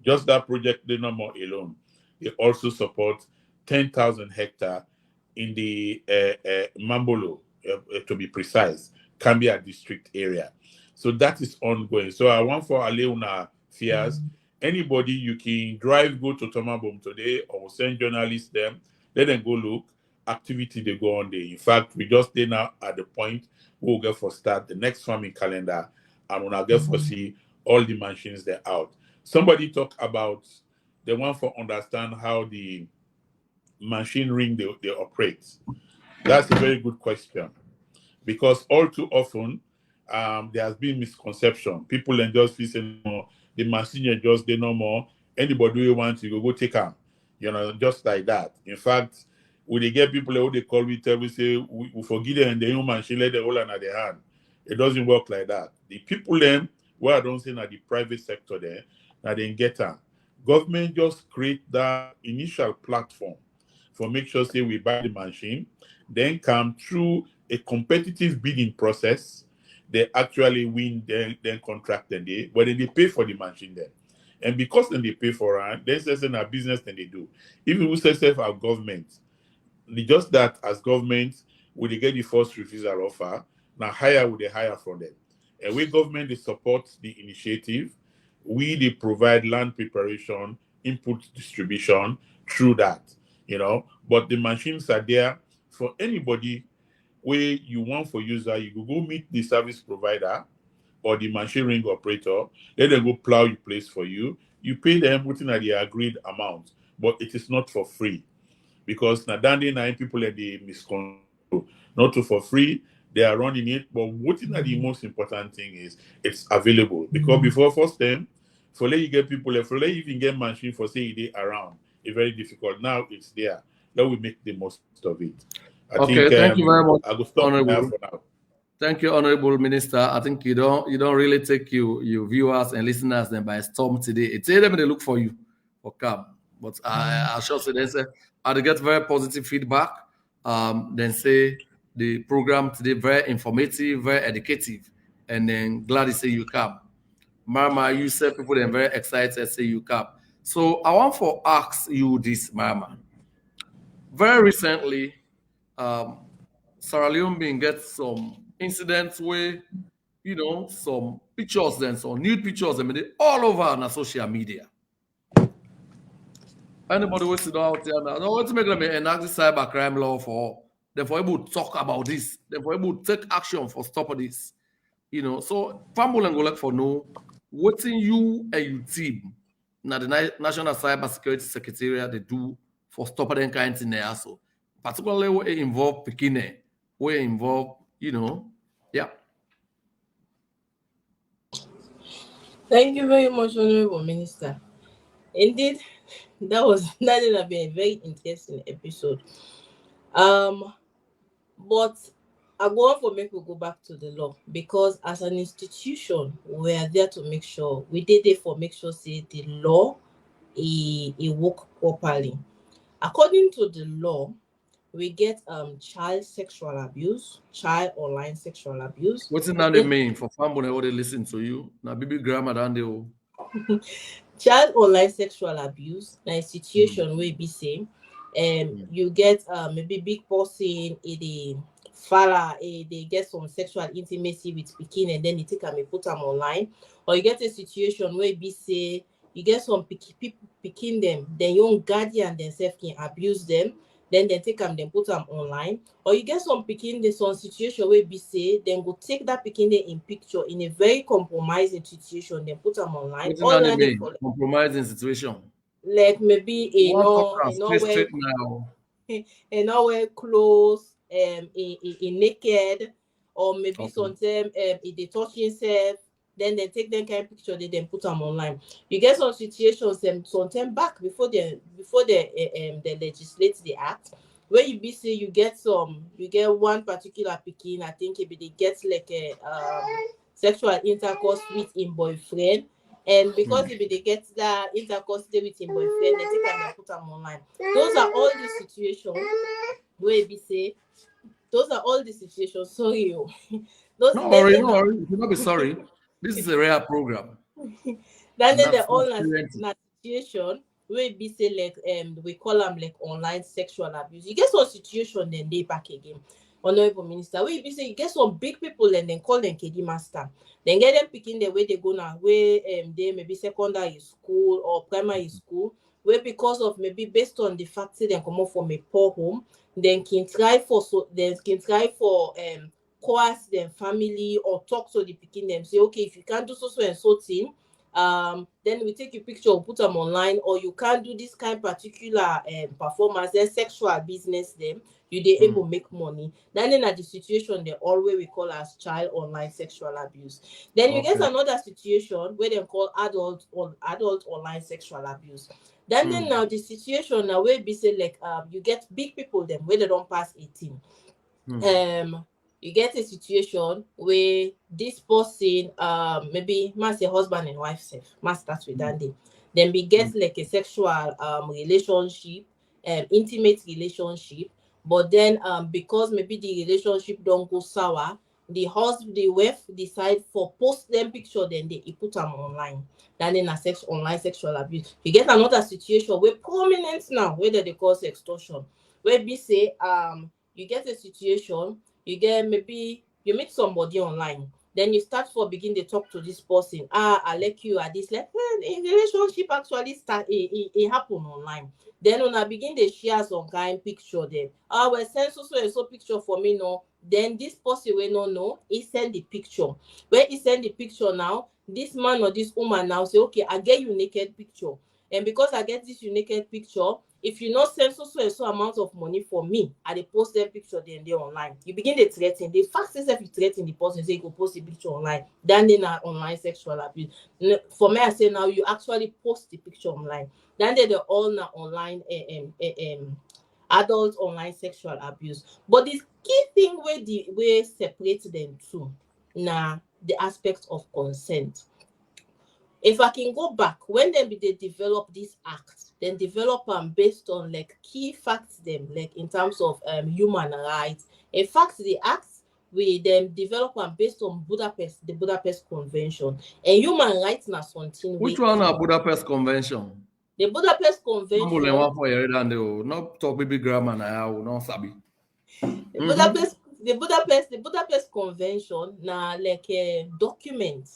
just that project they no more alone. They also support 10,000 hectare in the Mambolo, to be precise, Cambia district area. So that is ongoing. So I want for Aleuna fears. Anybody you can drive, go to Tomabom today, or send journalists them, let them go look. Activity they go on there. In fact, we just stay now at the point we'll get for start the next farming calendar, and we'll get for see all the machines they're out. Somebody talk about they want for understand how the machine ring they operate. That's a very good question, because all too often there has been misconception. People then just feel say, no, the machine just they no more. Anybody who wants to go take them, just like that. In fact, when they get people who they call we tell we say we forgive them and the human machine let the whole under their hand. It doesn't work like that. The people then where I don't say that the private sector there, that they get them. Government just create that initial platform for make sure say we buy the machine, then come through a competitive bidding process. They actually win, then contract then but then they pay for the machine then. And because then they pay for it, then say a business then they do. Even we say our government, just that as government, will they get the first refusal offer, now higher would they hire from them. And we government they support the initiative, we they provide land preparation, input distribution through that, But the machines are there for anybody where you want for user, you go meet the service provider or the machine ring operator, let them go plow your place for you. You pay them within the agreed amount, but it is not for free. Because now dandy 9 people at the miscontrol, not to for free, they are running it. But what is the most important thing is it's available. Because before first time, for let you get people, for let you even get machine for say they around, it's very difficult. Now it's there. Let we make the most of it. I think Thank you very much, I will stop there for now. Thank you, Honorable Minister. I think you don't really take your viewers and listeners then by storm today. It's them they look for you for come. But I shall say they say I get very positive feedback. Then say the program today very informative, very educative, and then glad to say you come. Mama, you said people then very excited say you come. So I want to ask you this, Mama. Very recently, Sierra Leone been get some incidents where, some pictures then, some nude pictures, all over on social media. Anybody who sit out there now, no, to make them enact the cybercrime law for them for able to talk about this, them for able to take action for stop this. So Famble and Golek for no, what you and your team now the National Cybersecurity Secretariat they do for stopping them kind of thing there so particularly where it involve Pekine, where it involve, yeah. Thank you very much, Honorable Minister. Indeed, that would have been a very interesting episode. But I want for make we go back to the law, because as an institution we are there to make sure we did it for make sure say the law it work properly. According to the law, we get child sexual abuse, child online sexual abuse. What's in that mean for family how they listen to you? Now baby grammar than they will. Child online sexual abuse na a situation wey be say you get maybe big person dey fala they get some sexual intimacy with pikin and then they take am and put am online, or you get a situation where be say you get some pikin them, then young guardian themselves can abuse them, then they take am then put am online, or you get some pikin dey some situation where be say then go take that pikin dey in picture in a very compromising situation then put am online. What's in that mean? Compromising situation. Like maybe straight now. wear clothes, in naked, or maybe sometimes if they touch himself, then they take them kind of picture, they then put them online. You get some situations sometime back before they legislate the act, where you be say you get one particular pikin, I think if they get like a sexual intercourse with him boyfriend. And because if they get that intercourse with him boyfriend, they take them and put them online. Those are all the situations where we say, those are all the situations. Sorry, no worry. You should not be sorry. This is a rare program. Then the all situation where we say like we call them like online sexual abuse. You get some situation then they back again. Honorable Minister, where you say you get some big people and then call them KD master. Then get them picking the way they go now, where they maybe secondary school or primary school, where because of maybe based on the fact that they come up from a poor home, then can try for coerce them family or talk to the picking them, say, okay, if you can't do so and so thing, then we take your picture or put them online, or you can't do this kind of particular performance, then sexual business them. You they able to make money. Then in the situation they always we call as child online sexual abuse. Then you get another situation where they call adult online sexual abuse. Then now the situation now where be say like you get big people them where they don't pass 18. You get a situation where this person maybe must say husband and wife self must start with that day. Then we get like a sexual relationship, intimate relationship. But then because maybe the relationship don't go sour, the wife decide for post them picture, then they put them online. Then in a online sexual abuse. You get another situation where prominent now, whether they call extortion, where we say you get a situation, you get maybe you meet somebody online, then you start for begin to talk to this person. I like you at this, like a relationship actually start it happen online. Then when I begin to share some kind picture them, well send so picture for me no. Then this person will not know, he send the picture. When he send the picture now, this man or this woman now say, okay, I get you naked picture. And because I get this naked picture, if you not send so amount of money for me, I dey post that picture then they online. You begin to threaten. The fact is if you threaten the person, say you go post the picture online, then they na online sexual abuse. For me, I say now you actually post the picture online. Then they all na online adult online sexual abuse. But the key thing where separate them two, na the aspect of consent. If I can go back, when they develop this act, then develop them based on like key facts them, like in terms of human rights. In fact, the acts we then develop them based on the Budapest Convention. And human rights na something. Which one are Budapest Convention? The Budapest Convention. Not talk baby grammar now, not sabi. The Budapest Convention na like a document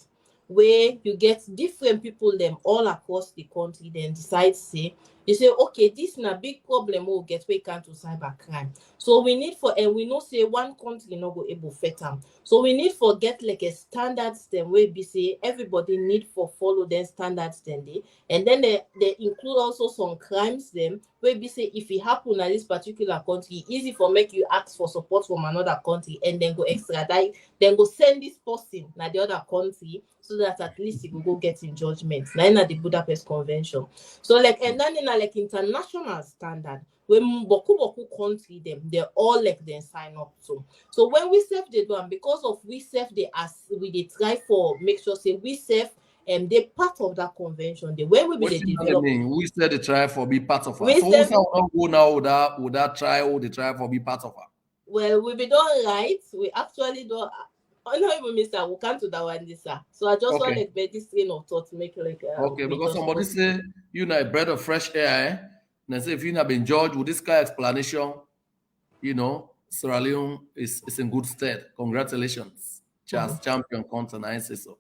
where you get different people them all across the country then decide say You say, okay, this is a big problem we'll get we can to cybercrime. So we need for, and we know say one country not go able fit them. So we need for get like a standards then where be say everybody need for follow them standards then they, and then they include also some crimes them where be say if it happen at this particular country, easy for make you ask for support from another country and then go extradite, then go send this person na the other country so that at least it will go get in judgment. Now in the Budapest Convention. So like and then in like international standard when boku country them they all like then sign up to. So when we save the do and because of we save the as we try for make sure say we save they part of that convention. The way we be What the you develop. mean? We said the try for be part of her. We So who save say we don't go now would that try or the try for be part of her? well we be done right. We actually don't. Oh no, even Mr. We can't do that one this sir. So I just want Okay. like this train of thought to make like Okay, we because just somebody say you know a breath of fresh air, eh? And I say if you have been judged with this kind of explanation, you know, Sierra Leone is in good stead. Congratulations. Just champion content, I say so.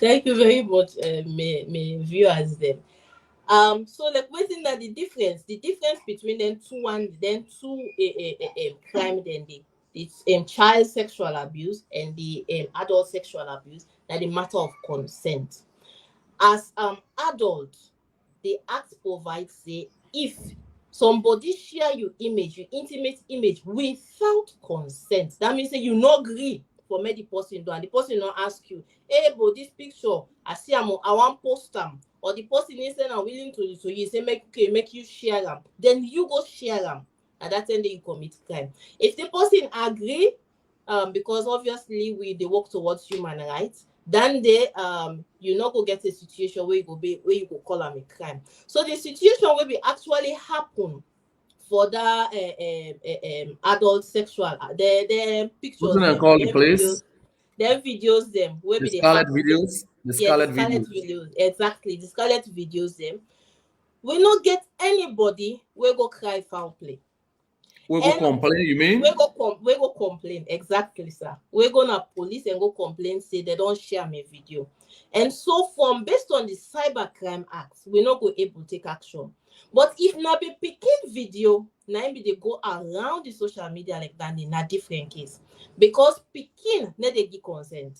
thank you very much, my viewers them. So like waiting that the difference between them two and then two crime then the it's child sexual abuse and the adult sexual abuse that the matter of consent. As adult, the act provides say if somebody share your image, your intimate image without consent, that means say you no agree for make the person do and the person not ask you, hey but this picture I see I want post them or the person is saying I'm willing to so you say make you share them, then you go share them and that's when you commit crime. If the person agree, because obviously they work towards human rights, then they you not go get a situation where you go call them a crime. So the situation will be actually happen for that adult sexual the pictures Who's gonna them call the police? them videos them will The be the scarlet happen them. videos. The Yeah, the scarlet scarlet videos. videos, exactly, the scarlet videos them. We not get anybody will go cry foul play. We go And complain, you mean? we go complain, exactly, sir. We go na police and go complain, say they don't share my video. And so from based on the Cybercrime Act, we not go able to take action. But if na be picking video, na be they go around the social media like that in a different case. Because picking na they give consent.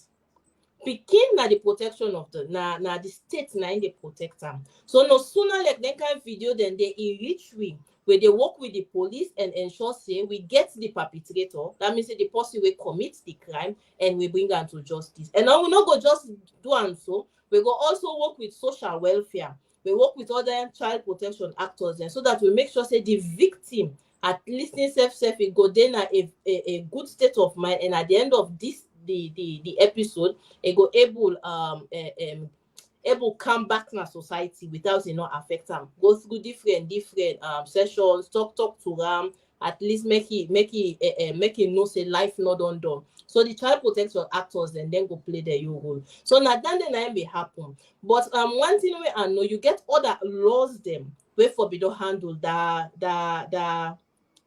Pikin na the protection of the na the state na in the protect them. So no sooner like that kind of video then they reach we where they work with the police and ensure say we get the perpetrator. That means say the person will commit the crime and we bring them to justice. And now we not go just do and so we go also work with social welfare. We work with other child protection actors and so that we make sure say the victim at least in self it go then a good state of mind and at the end of this the episode it go able come back to society without affect them. Go through different sessions, talk to them, at least make it know say life not done. So the child protection actors then go play their role. So now then be happen. But one thing we I know you get other laws them where forbid to handle the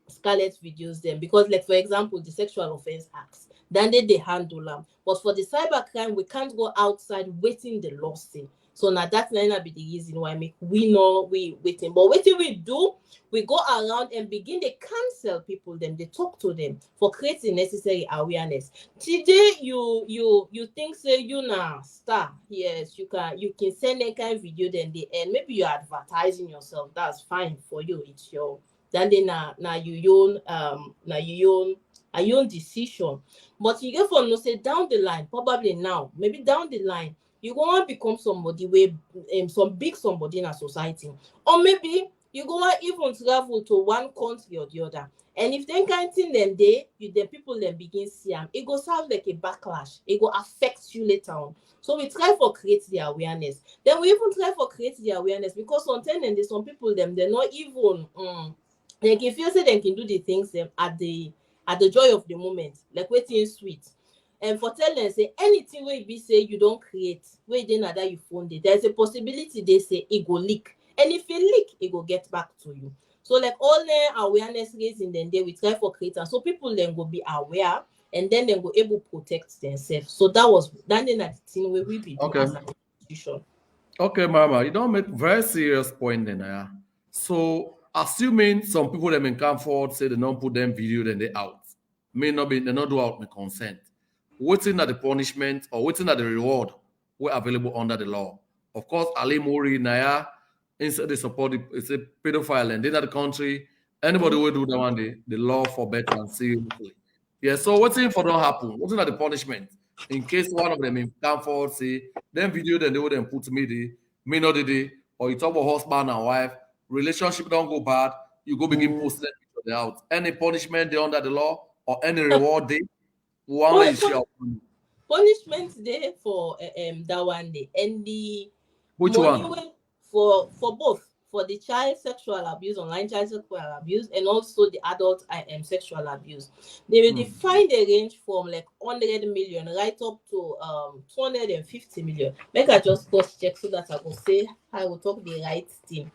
scarlet videos them because like for example the sexual offense acts then they handle them, but for the cybercrime we can't go outside waiting the law say. So now that might not be the reason why we know we waiting, but waiting we do we go around and begin to cancel people them, they talk to them for creating necessary awareness. Today you think say you now star, yes you can send a kind of video then they end maybe you're advertising yourself, that's fine for you, it's your then they na you own decision. But you get for no say down the line, probably now, maybe down the line, you go want become somebody where some big somebody in a society. Or maybe you go want even travel to one country or the other. And if they can't think them the people then begin see them, it go sound like a backlash. It go affect you later on. So we try for create the awareness. Then we even try for create the awareness because sometimes there's some people them they're not even like if you say they can do the things at the joy of the moment, like waiting sweet. And for telling say anything where be say you don't create, where then that you found it, there's a possibility they say it go leak. And if it leak, it go get back to you. So like all the awareness raising then they we try for creating. So people then go be aware and then they go able to protect themselves. So that was then the thing where we be do Okay. as an institution. Okay, Mama, you don't make very serious point then. So assuming some people them in come forward say they don't put them video, then they out. May not be they not do out with consent. Waiting at the punishment or waiting at the reward were available under the law. Of course, Ali Mori Naya instead they support it's a pedophile and in the country. Anybody will do that one day, the law forbid and seriously. Yeah, so waiting for don't happen. Waiting at the punishment. In case one of them come forward, say, then video, then they would then put me not the or you talk about husband and wife, relationship don't go bad, you go begin posting picture out. Any punishment they under the law or any reward day, one is your punishment there for that one day and the which money one? For both for the child sexual abuse, online child sexual abuse, and also the adult sexual abuse. They will define the range from like 100 million right up to 250 million. Make I just cross check so that I will say I will talk the right thing.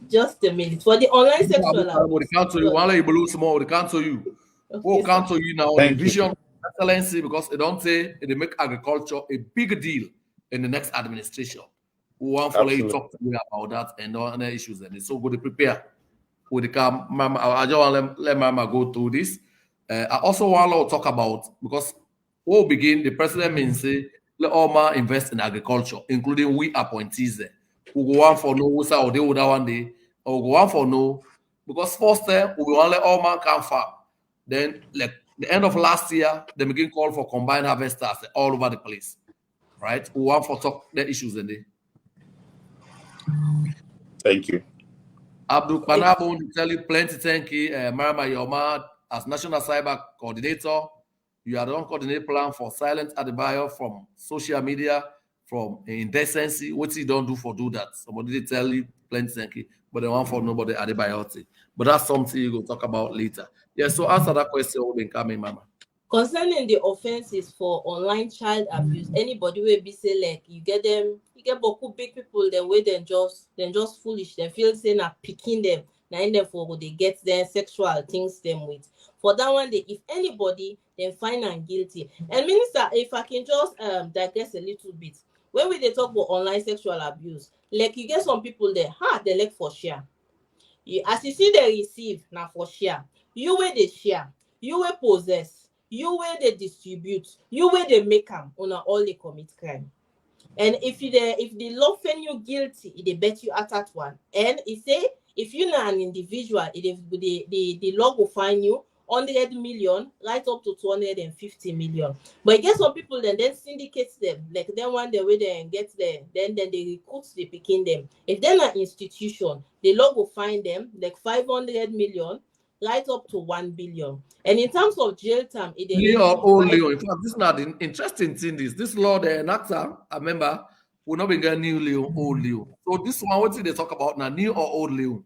Just a minute. For the online sexual abuse. They cancel you. One you below small, they cancel you. Okay, cancel you now. Thank Division of Excellency, because they don't say they make agriculture a big deal in the next administration. We want to let you talk to me about that and other issues. And it's so good to prepare. With the car, Mama, I just want to let Mama go through this. I also want to talk about, because we'll begin, the president means say, let all man invest in agriculture, including we appointees there. We go on for no, or they would one day, or go on for no, because first time we want to let all man come farm. Then, like the end of last year, they begin call for combined harvesters all over the place. Right? We want for talk the issues in there. Thank you. Abdul Panabo will tell you plenty thank you. Marama Yoma, as National Cyber Coordinator, you are the coordinate plan for silent Adebayor from social media, from indecency. What you don't do for do that. Somebody they tell you plenty thank you, but they want for nobody Adebayor. But that's something you will talk about later. Yeah, so answer that question will be coming, Mama. Concerning the offenses for online child abuse, anybody will be say like you get boku big people the way then just foolish, they feel saying are picking them, now therefore they get their sexual things them with. For that one, if anybody then find them guilty. And Minister, if I can just digress a little bit, when we they talk about online sexual abuse, like you get some people there, they like for share. As you see they receive now for share, you where they share, you where possess. You where they distribute, you where they make them on all they commit crime. And if the law find you guilty, they bet you at that one. And it say if you're not an individual, the law will fine you 100 million right up to 250 million. But I guess some people then syndicate them, like then one day where they get there, then they recruit the picking them. If they're an institution, the law will fine them like 500 million right up to 1 billion. And in terms of jail term, Leone. In fact, this is not an interesting thing. This law, the enactor, I remember, will not be getting new Leone, old Leone. So this one, what did they talk about now, new or old Leone?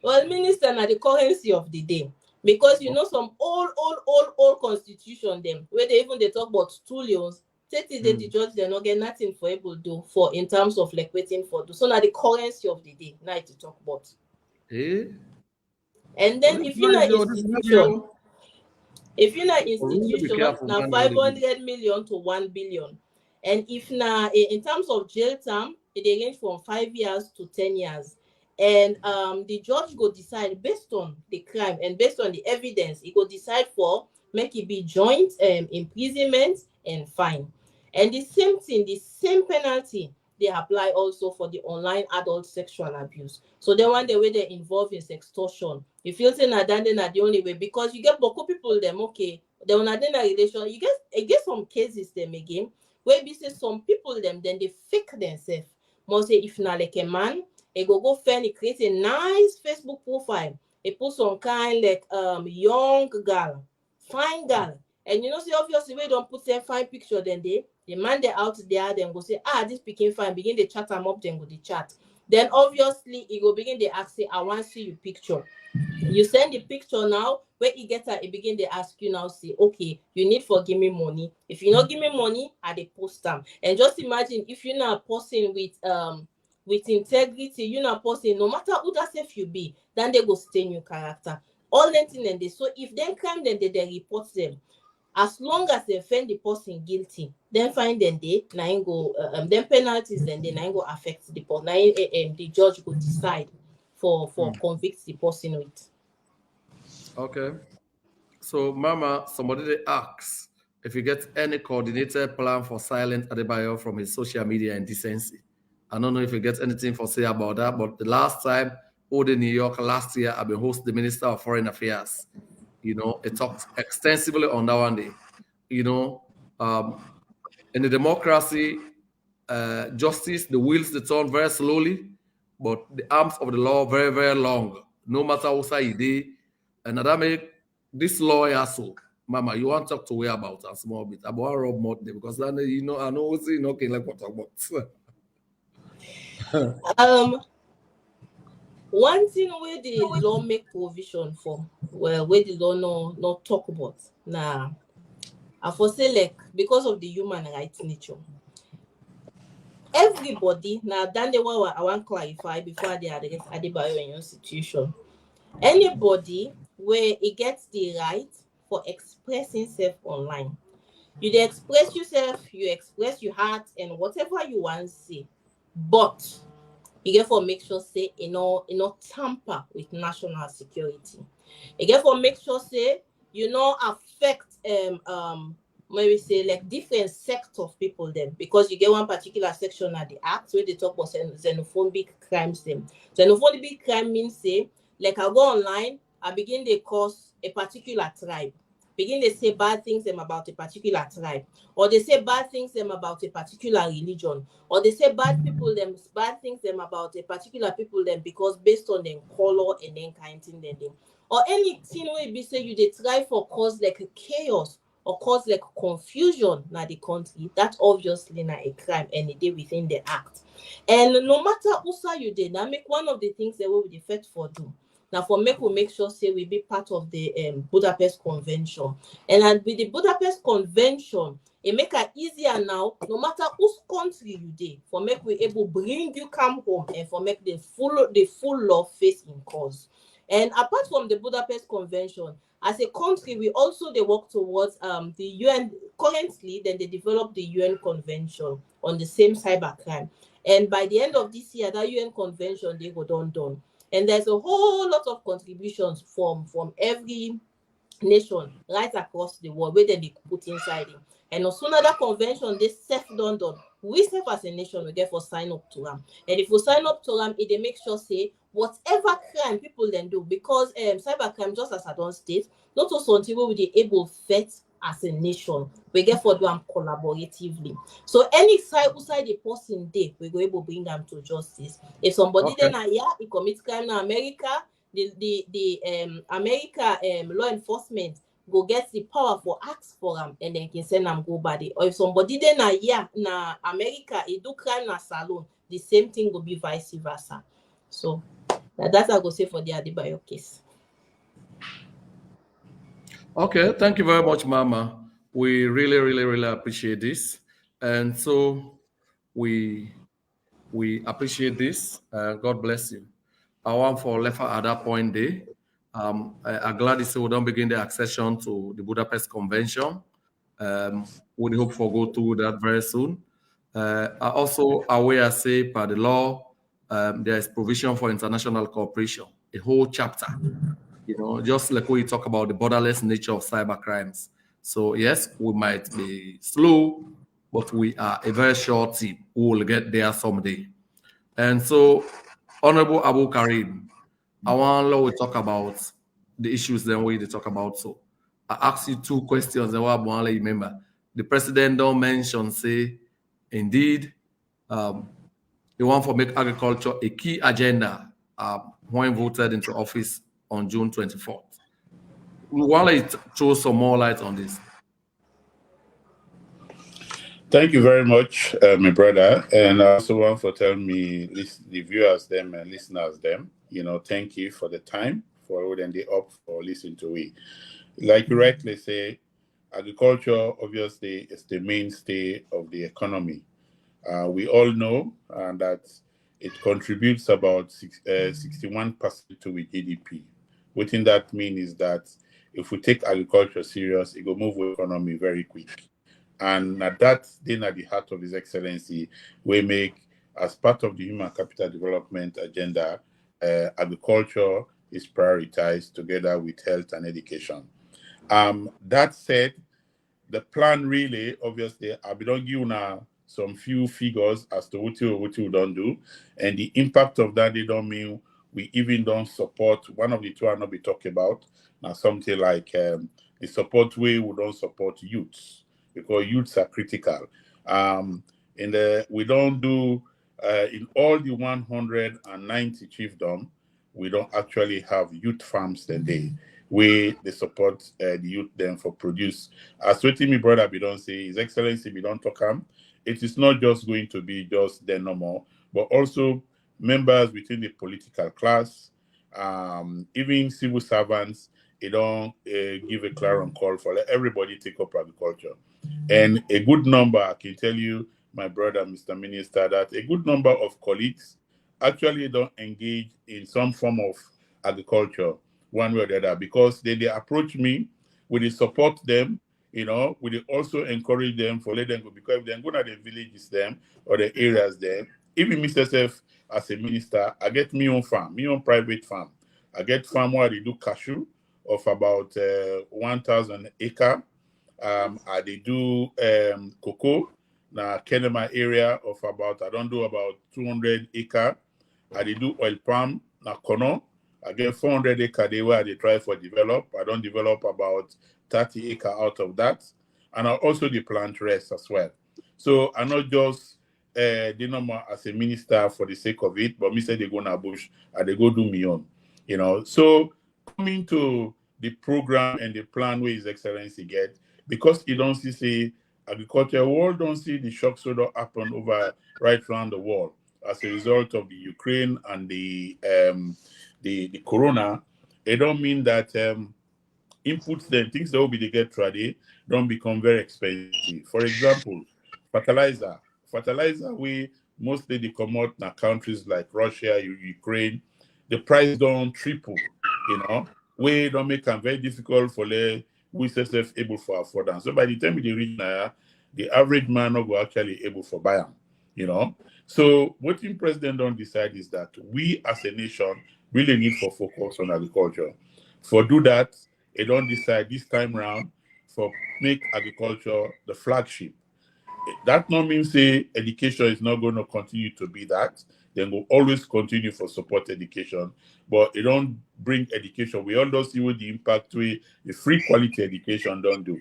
Well, Minister, now the currency of the day. Because you know some old constitution them, where they talk about 2 Leones, the judge they not get nothing for able to do for in terms of like waiting for do. So now the currency of the day, now to talk about. And then if you're not institution, now 500 million to 1 billion. And if now in terms of jail term, it range from 5 years to 10 years. And the judge go decide based on the crime and based on the evidence, he go decide for make it be joint imprisonment and fine. And the same thing, the same penalty they apply also for the online adult sexual abuse. So the one the way they're involved in extortion, you feel saying that then not the only way, because you get boku people them okay, they will not in a relation. You get some cases them again where we say some people them then they fake themselves. Must say if not like a man, they go find it, create a nice Facebook profile. They put some kind like young girl, fine girl. And you know, see obviously we don't put them fine picture then the man they out there, then go say, this became fine, begin the chat them up, then go the chat. Then obviously he go begin the ask say, I want to see your picture. You send the picture now, where he gets it begin they ask you now, say, okay, you need for give me money. If you not give me money, I they post them. And just imagine if you're not posting with integrity, you're not posting, no matter who that if you be, then they go stain your character. All that thing and they so if they crime, then they report them. As long as they find the person guilty, then find them then penalties then go affect the judge will decide for convict the person with. Okay. So, Mama, somebody asks if you get any coordinated plan for silent Adebayor from his social media indecency. I don't know if you get anything for say about that, but the last time over in New York last year, I've been hosting the Minister of Foreign Affairs. It talked extensively on that one day. In the democracy, justice, the wheels they turn very slowly, but the arms of the law very, very long. No matter what side you did. And that make this lawyer so, Mama, you want to talk to me about a small bit about Rob Mortley because I know what's okay like what talk about. One thing where the law make provision for, well, where the law no talk about. Nah, I for say like because of the human rights nature. Everybody now then they I want clarify before they address Adebayor in your institution. Anybody where it gets the right for expressing self online. You dey express yourself, you express your heart and whatever you want to say. But you get for make sure say you know tamper with national security. You get for make sure say you know affect maybe say like different sect of people them because you get one particular section at the act where they talk about xenophobic crimes them. Xenophobic crime means say like I go online, I begin they cause a particular tribe. Begin they say bad things them about a particular tribe, or they say bad things them about a particular religion, or they say bad things them about a particular people them because based on them color and then kind thing them, or anything where be say you they try for cause like a chaos or cause like confusion na the country, that obviously na a crime and it dey within the act. And no matter who say you did, now make one of the things that we will defect for do. Now for make sure say we be part of the Budapest Convention. And with the Budapest Convention, it make it easier now, no matter whose country you dey, for make we able bring you come home and for make the full law face in cause. And apart from the Budapest Convention, as a country, we also they work towards the UN. Currently, then they develop the UN Convention on the same cybercrime. And by the end of this year, that UN Convention they go done. And there's a whole lot of contributions from every nation right across the world where they put inside it. And as soon as that convention they self done, we self as a nation we get for sign up to them. And if we sign up to them, it they make sure say whatever crime people then do, because cybercrime, just as I don't state, not also until we be able fit as a nation, we get for them collaboratively. So any side the person day, we go able bring them to justice. If somebody Okay. then he commits crime in America, the America law enforcement go get the power for ask for them and then can send them go body. Or if somebody then na America he do crime na salon, the same thing will be vice versa. So that's what I go say for the Adebayor case. Okay, thank you very much, Mama. We really, really, really appreciate this. And so we appreciate this. God bless you. I want for left at that point there. I'm glad to say we don't begin the accession to the Budapest Convention. We hope for go through that very soon. I also aware say by the law, there is provision for international cooperation, a whole chapter. Just like we talk about the borderless nature of cyber crimes. So yes, we might be slow, but we are a very short team. We will get there someday. And so, Honorable Abu Karim, I want to talk about the issues then we talk about. So I asked you two questions and I want to remember. The president don't mention, say, indeed, he want to make agriculture a key agenda when voted into office on June 24th. We want to throw some more light on this. Thank you very much, my brother. And I also want to tell me, the viewers them and listeners them, thank you for the time, for holding the up for listening to it. Like you rightly say, agriculture obviously is the mainstay of the economy. We all know that it contributes about 61% to the GDP. What that means is that if we take agriculture serious, it will move the economy very quick. And that then at the heart of His Excellency, we make as part of the Human Capital Development Agenda, agriculture is prioritized together with health and education. That said, the plan really, obviously, I will give you now some few figures as to what you don't do. And the impact of that, they don't mean we even don't support, one of the two I'll not be talking about, now something like the support way we don't support youths, because youths are critical. We don't do, in all the 190 chiefdom, we don't actually have youth farms then they support the youth then for produce. As waiting me brother we don't say His Excellency we don't talk it is not just going to be just the normal, but also members within the political class, even civil servants, they don't give a clarion call for let everybody take up agriculture. And a good number, I can tell you, my brother, Mr. Minister, that a good number of colleagues actually don't engage in some form of agriculture one way or the other, because they approach me, we they support them, we they also encourage them for let them go, because if they're going to the villages them or the areas there, even myself as a minister, I get me own farm, me own private farm. I get farm where they do cashew of about 1,000 acre. I they do cocoa na Kenema area of about I don't do about 200 acre. I they do oil palm na Kono. I get 400 acre there where they try for develop. I don't develop about 30 acre out of that. And I also the plant rest as well. So I'm not just the number as a minister for the sake of it, but me say they go na bush and they go do me on. So coming to the program and the plan where His Excellency get, because you don't see say agriculture world don't see the shocks that happen over right around the world as a result of the Ukraine and the corona. It don't mean that inputs then things that will be the get ready don't become very expensive. For example, fertilizer. Fertilizer we mostly they come out in countries like Russia, Ukraine, the price don't triple, we don't make them very difficult for we self able for afford them. So by the time they reach now, the average man not go actually able for buy them, So what the president don't decide is that we as a nation really need for focus on agriculture. For do that, they don't decide this time round for make agriculture the flagship. That not mean say education is not going to continue to be that. Then will always continue for support education, but it don't bring education. We all don't see what the impact we the free quality education don't do,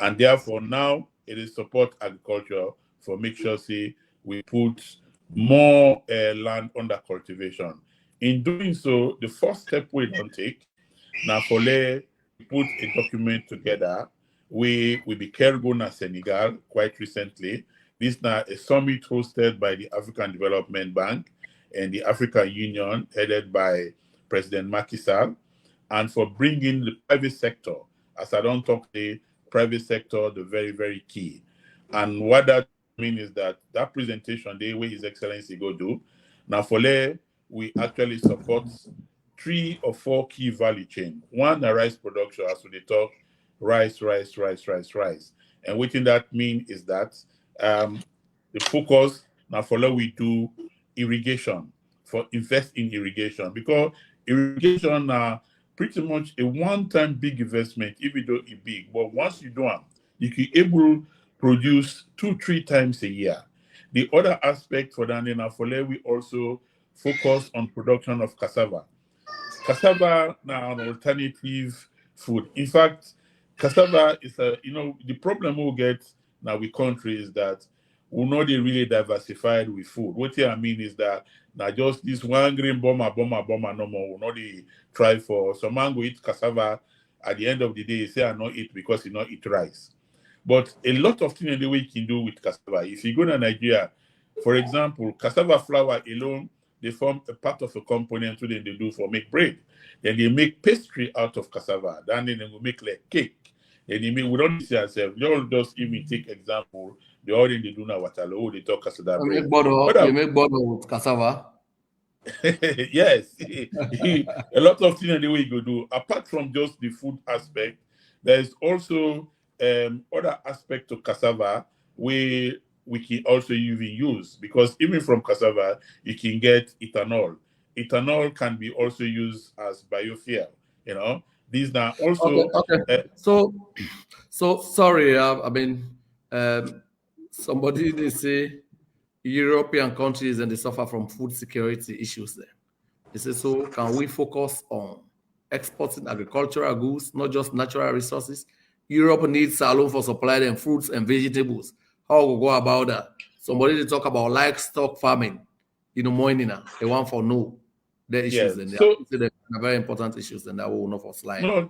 and therefore now it is support agriculture for make sure say we put more land under cultivation. In doing so, the first step we don't take now for put a document together. We be carried na Senegal quite recently. This now a summit hosted by the African Development Bank and the African Union, headed by President Macky Sall, and for bringing the private sector. As I don't talk the private sector, the very very key. And what that means is that presentation, the way His Excellency go do. Now for we actually support 3 or 4 key value chain. One, the rice production, as we talk, rice. And what that mean is that the focus now for we do irrigation, for invest in irrigation, because irrigation now pretty much a one-time big investment, even though it's big. But once you do it, you can able produce 2-3 times a year. The other aspect for that now for we also focus on production of cassava. Cassava now an alternative food. In fact, cassava is the problem we'll get now with country is that we're not really diversified with food. What I mean is that now just this one green bomber no more. We'll not really try for some mango eat cassava. At the end of the day, say I not eat because you not eat rice. But a lot of things in the way you can do with cassava. If you go to Nigeria, for example, cassava flour alone, they form a part of a component they do for make bread. Then they make pastry out of cassava. Then they will make like cake. Then they make, we don't see ourselves. You all just even take example. The other thing they do now Waterloo, they talk cassava bread. You make butter with cassava. Yes. A lot of things in the way you go do. Apart from just the food aspect, there's also other aspect to cassava we can also even use, because even from cassava you can get ethanol. ethanol can be also used as biofuel. You know, these are Okay, also okay. So sorry. I mean, somebody they say European countries and they suffer from food security issues there. They say, so can we focus on exporting agricultural goods, not just natural resources? Europe needs alone for supply them fruits and vegetables. How we go about that? Somebody to talk about livestock farming, morning now. They want for no their issues and so they're very important issues and that will not for slide. no,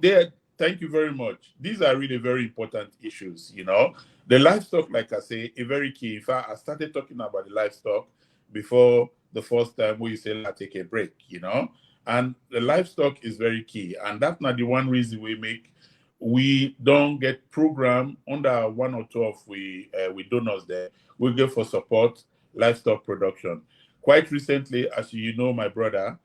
thank you very much. These are really very important issues, you know. The livestock, like I say, is very key. In fact, I started talking about the livestock before the first time we say let's take a break, you know. And the livestock is very key. And that's not the one reason we don't get program under one or two of we donors there. We go for support livestock production. Quite recently, as you know, my brother,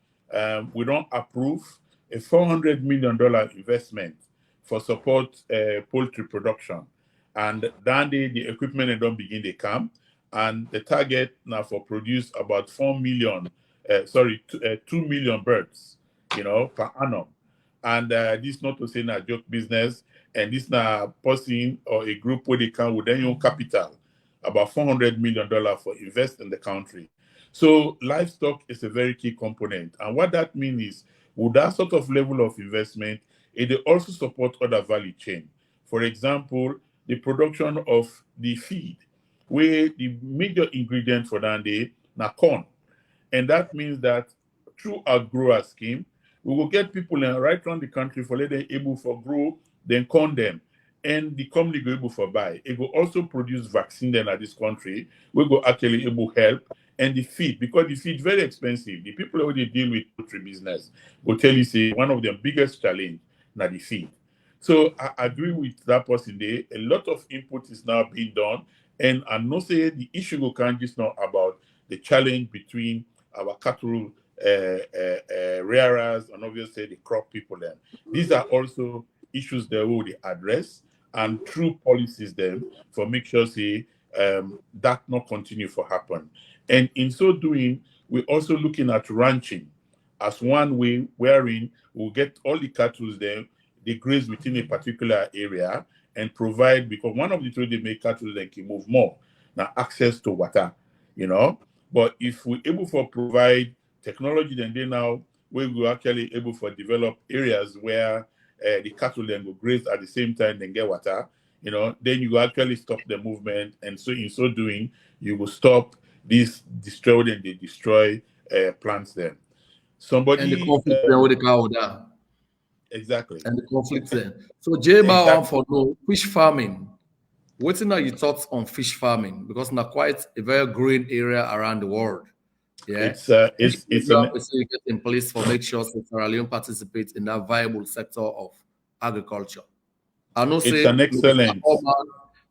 we don't approve a $400 million investment for support poultry production. And then the equipment and don't begin to come. And the target now for produce about 2 million birds, you know, per annum. And this not to say na joke business, and this na person or a group where they can with their own capital, about $400 million for invest in the country. So livestock is a very key component. And what that means is with that sort of level of investment, it will also support other value chain. For example, the production of the feed, where the major ingredient for that day na corn. And that means that through our grower scheme, we will get people right around the country for let them able for grow, then corn them. And the company go able for buy. It will also produce vaccine then at this country. We go actually able help. And the feed, because the feed very expensive. The people who they deal with poultry business will tell you say one of the biggest challenge na the feed. So I agree with that person there. A lot of input is now being done. And I know say the issue will can just not about the challenge between our cattle rearers and obviously the crop people then. These are also issues that we will address and through policies then for make sure say that not continue for happen. And in so doing, we're also looking at ranching as one way wherein we'll get all the cattle there, they graze within a particular area and provide, because one of the tools they make cattle they can move more now access to water, you know. But if we're able to provide technology, then they now we will actually able to develop areas where the cattle then will graze at the same time and get water, you know, then you will actually stop the movement. And so in so doing, you will stop this destroy and they destroy plants then. And the Somebody conflict then with the cow there. exactly. And the conflict then. So J-Bar one Exactly. for no fish farming. What are your thoughts on fish farming? Because now quite a very green area around the world. Yeah. Which It's program an is you get in place for make sure that Sierra Leone participates in that viable sector of agriculture? I know it's say an excellent Oman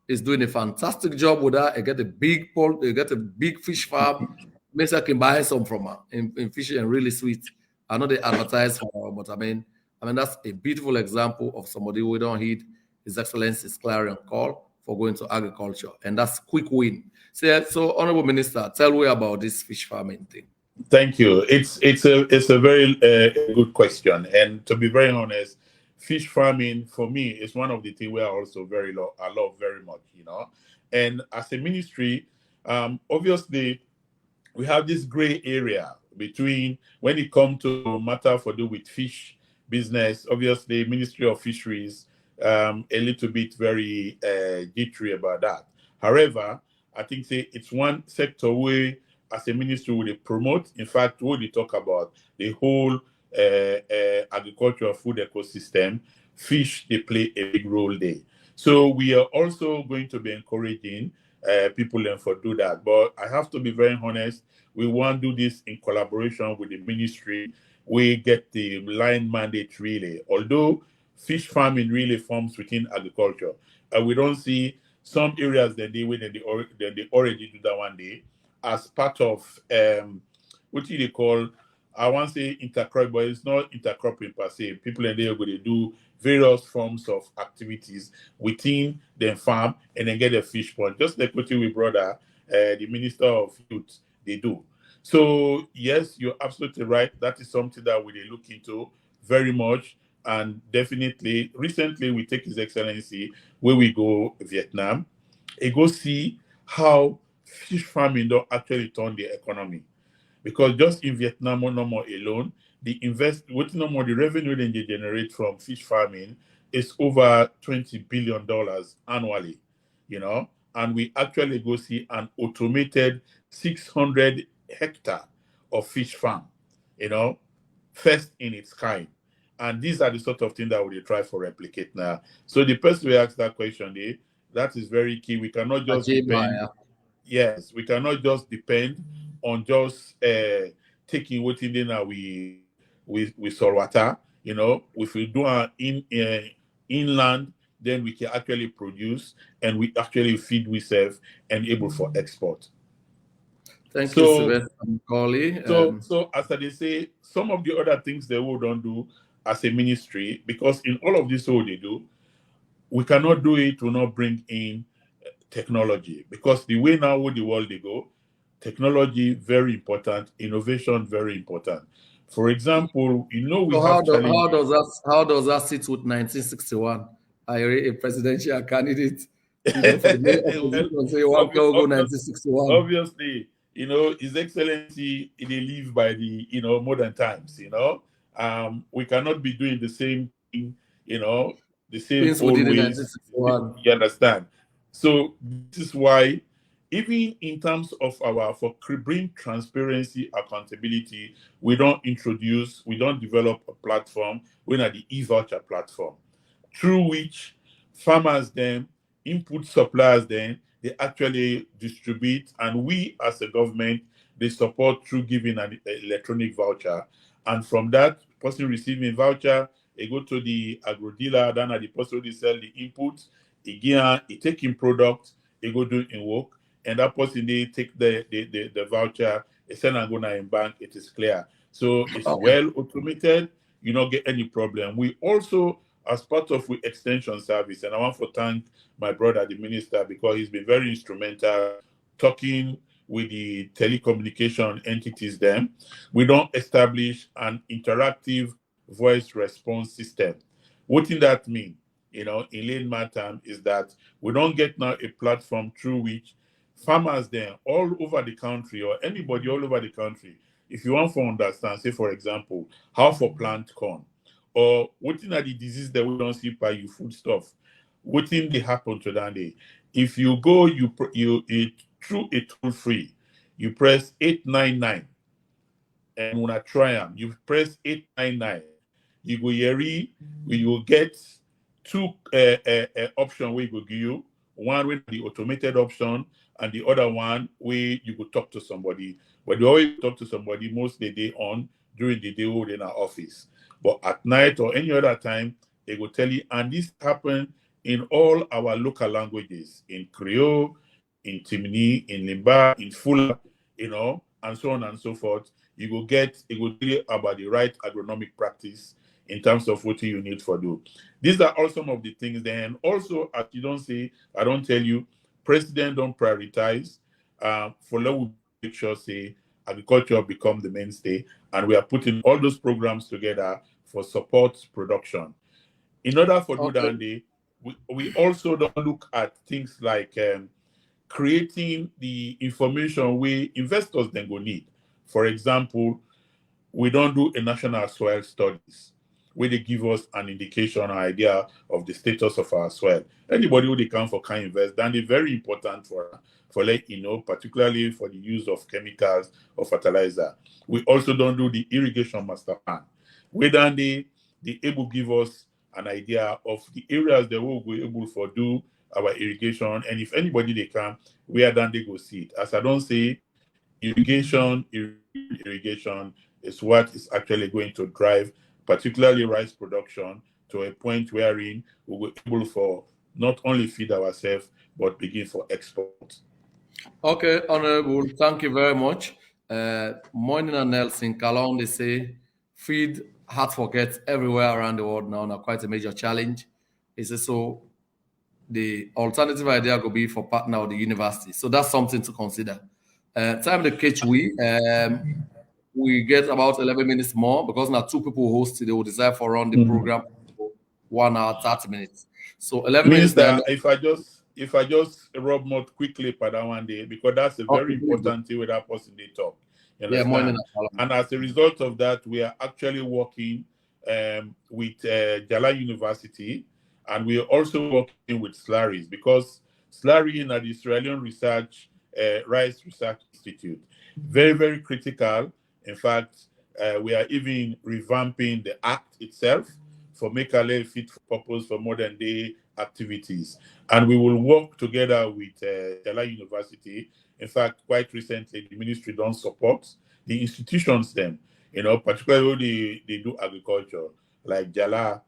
is doing a fantastic job with that. They get a big pole, they get a big fish farm. Makes I can buy some from her in fish and really sweet. I know they advertise for her, but I mean that's a beautiful example of somebody who don't heed His Excellency's clarion call for going to agriculture, and that's quick win. So Honorable Minister, tell me about this fish farming thing. Thank you. It's a very good question, and to be very honest, fish farming for me is one of the things where I also I love very much. You know, and as a ministry, obviously we have this gray area between when it comes to matter for do with fish business. Obviously, Ministry of Fisheries a little bit very jittery about that. However, I think say it's one sector where as a ministry we promote. In fact, we they talk about the whole agricultural food ecosystem. Fish they play a big role there. So we are also going to be encouraging people and for do that. But I have to be very honest. We want to do this in collaboration with the ministry. We get the line mandate really. Although fish farming really forms within agriculture, we don't see some areas that they already do that one day as part of what do they call? I want to say intercrop, but it's not intercropping per se. People in there are going to do various forms of activities within the farm and then get a fish pond. Just like what we brother, the Minister of Youth, they do. So yes, you're absolutely right. That is something that we will look into very much, and definitely. Recently, we take His Excellency where we go Vietnam, and go see how fish farming don't actually turn the economy. Because just in Vietnam or no more alone, what no more the revenue that they generate from fish farming is over $20 billion annually, you know. And we actually go see an automated 600 hectare of fish farm, you know, first in its kind. And these are the sort of things that we try for replicate now. So the person who asked that question, that is very key. We cannot just depend. Yes, we cannot just depend on just taking what in there we water. You know, if we do our inland, then we can actually produce and we actually feed we serve and able for export. Thank you, So Sylvester Macaulay. so as they say, some of the other things they will don't do as a ministry, because in all of this what they do, we cannot do it to not bring in technology, because the way now with the world they go, technology very important, innovation very important. For example, you know, we So have challenges. how does that sit with 1961? I a presidential candidate, for the main Well, opposition say one go 1961. obviously, you know, His Excellency, they live by the, you know, modern times, you know. We cannot be doing the same thing, you know, the same Things we old did in ways. 1961. You understand? So this is why, even in terms of bring transparency, accountability, we don't develop a platform. We're not the e-voucher platform, through which farmers then, input suppliers then, they actually distribute, and we as a government, they support through giving an electronic voucher. And from that person receiving voucher, they go to the agro dealer, then at the person they sell the input, again he take in product, he go do in work, and that person they take the voucher, they send and go now in bank, it is clear. So it's Okay. well automated, you don't get any problem. We also, as part of the extension service, and I want to thank my brother, the minister, because he's been very instrumental talking with the telecommunication entities then. We don't establish an interactive voice response system. What did that mean? You know, in layman term, is that we don't get now a platform through which farmers then all over the country, or anybody all over the country, if you want to understand, say for example, how for plant corn, or what are the disease that we don't see by you food stuff, what thing they happen to that day. If you go, it through a toll free, you press 899, and when I try them, you press 899, you go here, you will get two option where you go give you. One with the automated option, and the other one where you go talk to somebody. But you always talk to somebody most the day on, during the day in our office. But at night or any other time, they will tell you, and this happen in all our local languages, in Creole, in Timini, in Limba, in Fula, you know, and so on and so forth. You will get, it will tell you about the right agronomic practice in terms of what you need for do. These are all some of the things. Then also, as you don't say, I don't tell you, president don't prioritize. For let we make sure say agriculture become the mainstay, and we are putting all those programs together for support production. In order for do Okay. that, we also don't look at things like creating the information we investors then go need. For example, we don't do a national soil studies where they give us an indication or idea of the status of our soil. Anybody who they can for can invest, then it's very important for let you know, particularly for the use of chemicals or fertilizer. We also don't do the irrigation master plan. Where then they able give us an idea of the areas that we'll be able for do our irrigation, and if anybody they can, where then they go see it. As I don't say, irrigation is what is actually going to drive particularly rice production to a point wherein we will be able for not only feed ourselves but begin for export. Okay, Honorable, thank you very much. Morning and Nelson Kalon, they say feed hard forgets everywhere around the world now, quite a major challenge. It's also the alternative idea could be for partner of the university. So that's something to consider. Time the catch we get about 11 minutes more because now two people host they will decide for run the program 1 hour 30 minutes. So 11 minutes then. Minister, if I just rub more quickly for that one day, because that's a very important thing with that person they talk. You understand? And as a result of that, we are actually working with Jala University, and we are also working with SLARIS, because SLARIS is the Israeli Rice Research Institute. Very, very critical. In fact, we are even revamping the act itself for make a fit for purpose for modern day activities. And we will work together with Jala University. In fact, quite recently, the ministry don't support the institutions then, particularly they do agriculture, like Jala,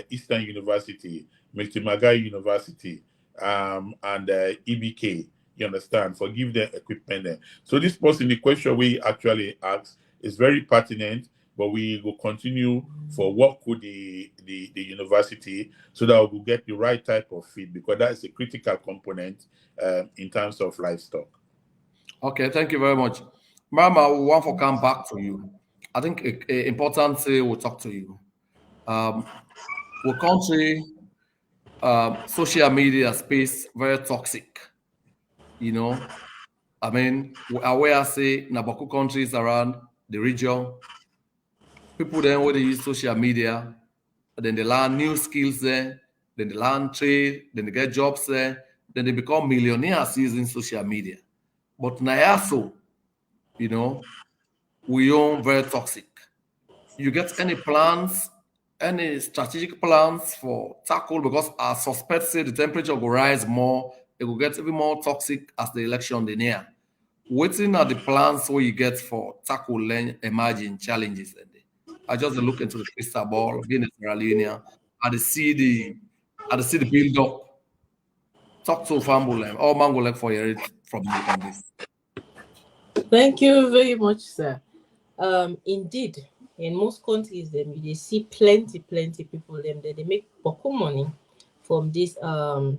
Eastern University, Multimagai University, and EBK, you understand, for give them equipment there. So this person, the question we actually asked is very pertinent, but we will continue for work with the university so that we will get the right type of feed, because that is a critical component in terms of livestock. Okay, thank you very much. Mama, we want to come back to you. I think important we'll talk to you. Our country, social media space, very toxic. I mean, we are aware, say, in Nabaku countries around the region, people then when they use social media, then they learn new skills there, then they learn trade, then they get jobs there, then they become millionaires using social media. But Nayaso, we own very toxic. You get any plans, any strategic plans for tackle? Because I suspect say the temperature will rise more, it will get even more toxic as the election they near. Waiting are the plans where you get for tackle emerging challenges? I just look into the crystal ball, being a Sierra Leonean, I see the build up. Talk to Fambulem or Mangolek for your from you on this. Thank you very much, sir. Indeed, in most countries, they see plenty people they make poco money from this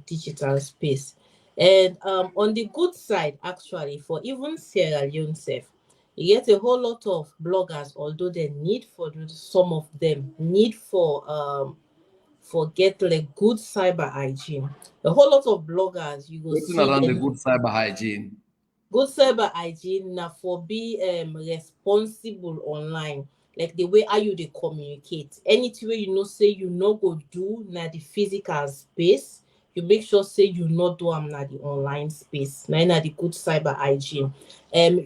digital space. And on the good side, actually, for even Sierra Leone self, you get a whole lot of bloggers, although they need for some of them need for get like good cyber hygiene. A whole lot of bloggers you go see around the good cyber hygiene. Good cyber hygiene now for be responsible online, like the way how you they communicate. Anything you say you go do na the physical space, you make sure say you not do na the online space. Na the good cyber hygiene.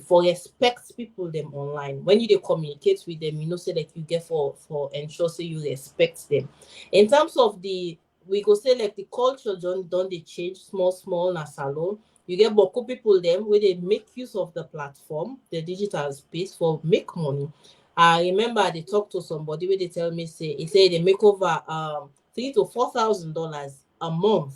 For respect people them online. When you they communicate with them, say that you get for ensure say you respect them. In terms of we go say like the culture don't they change small na salon. You get Boko people them where they make use of the platform, the digital space for make money. I remember they talked to somebody where they tell me say they make over $3,000 to $4,000 a month,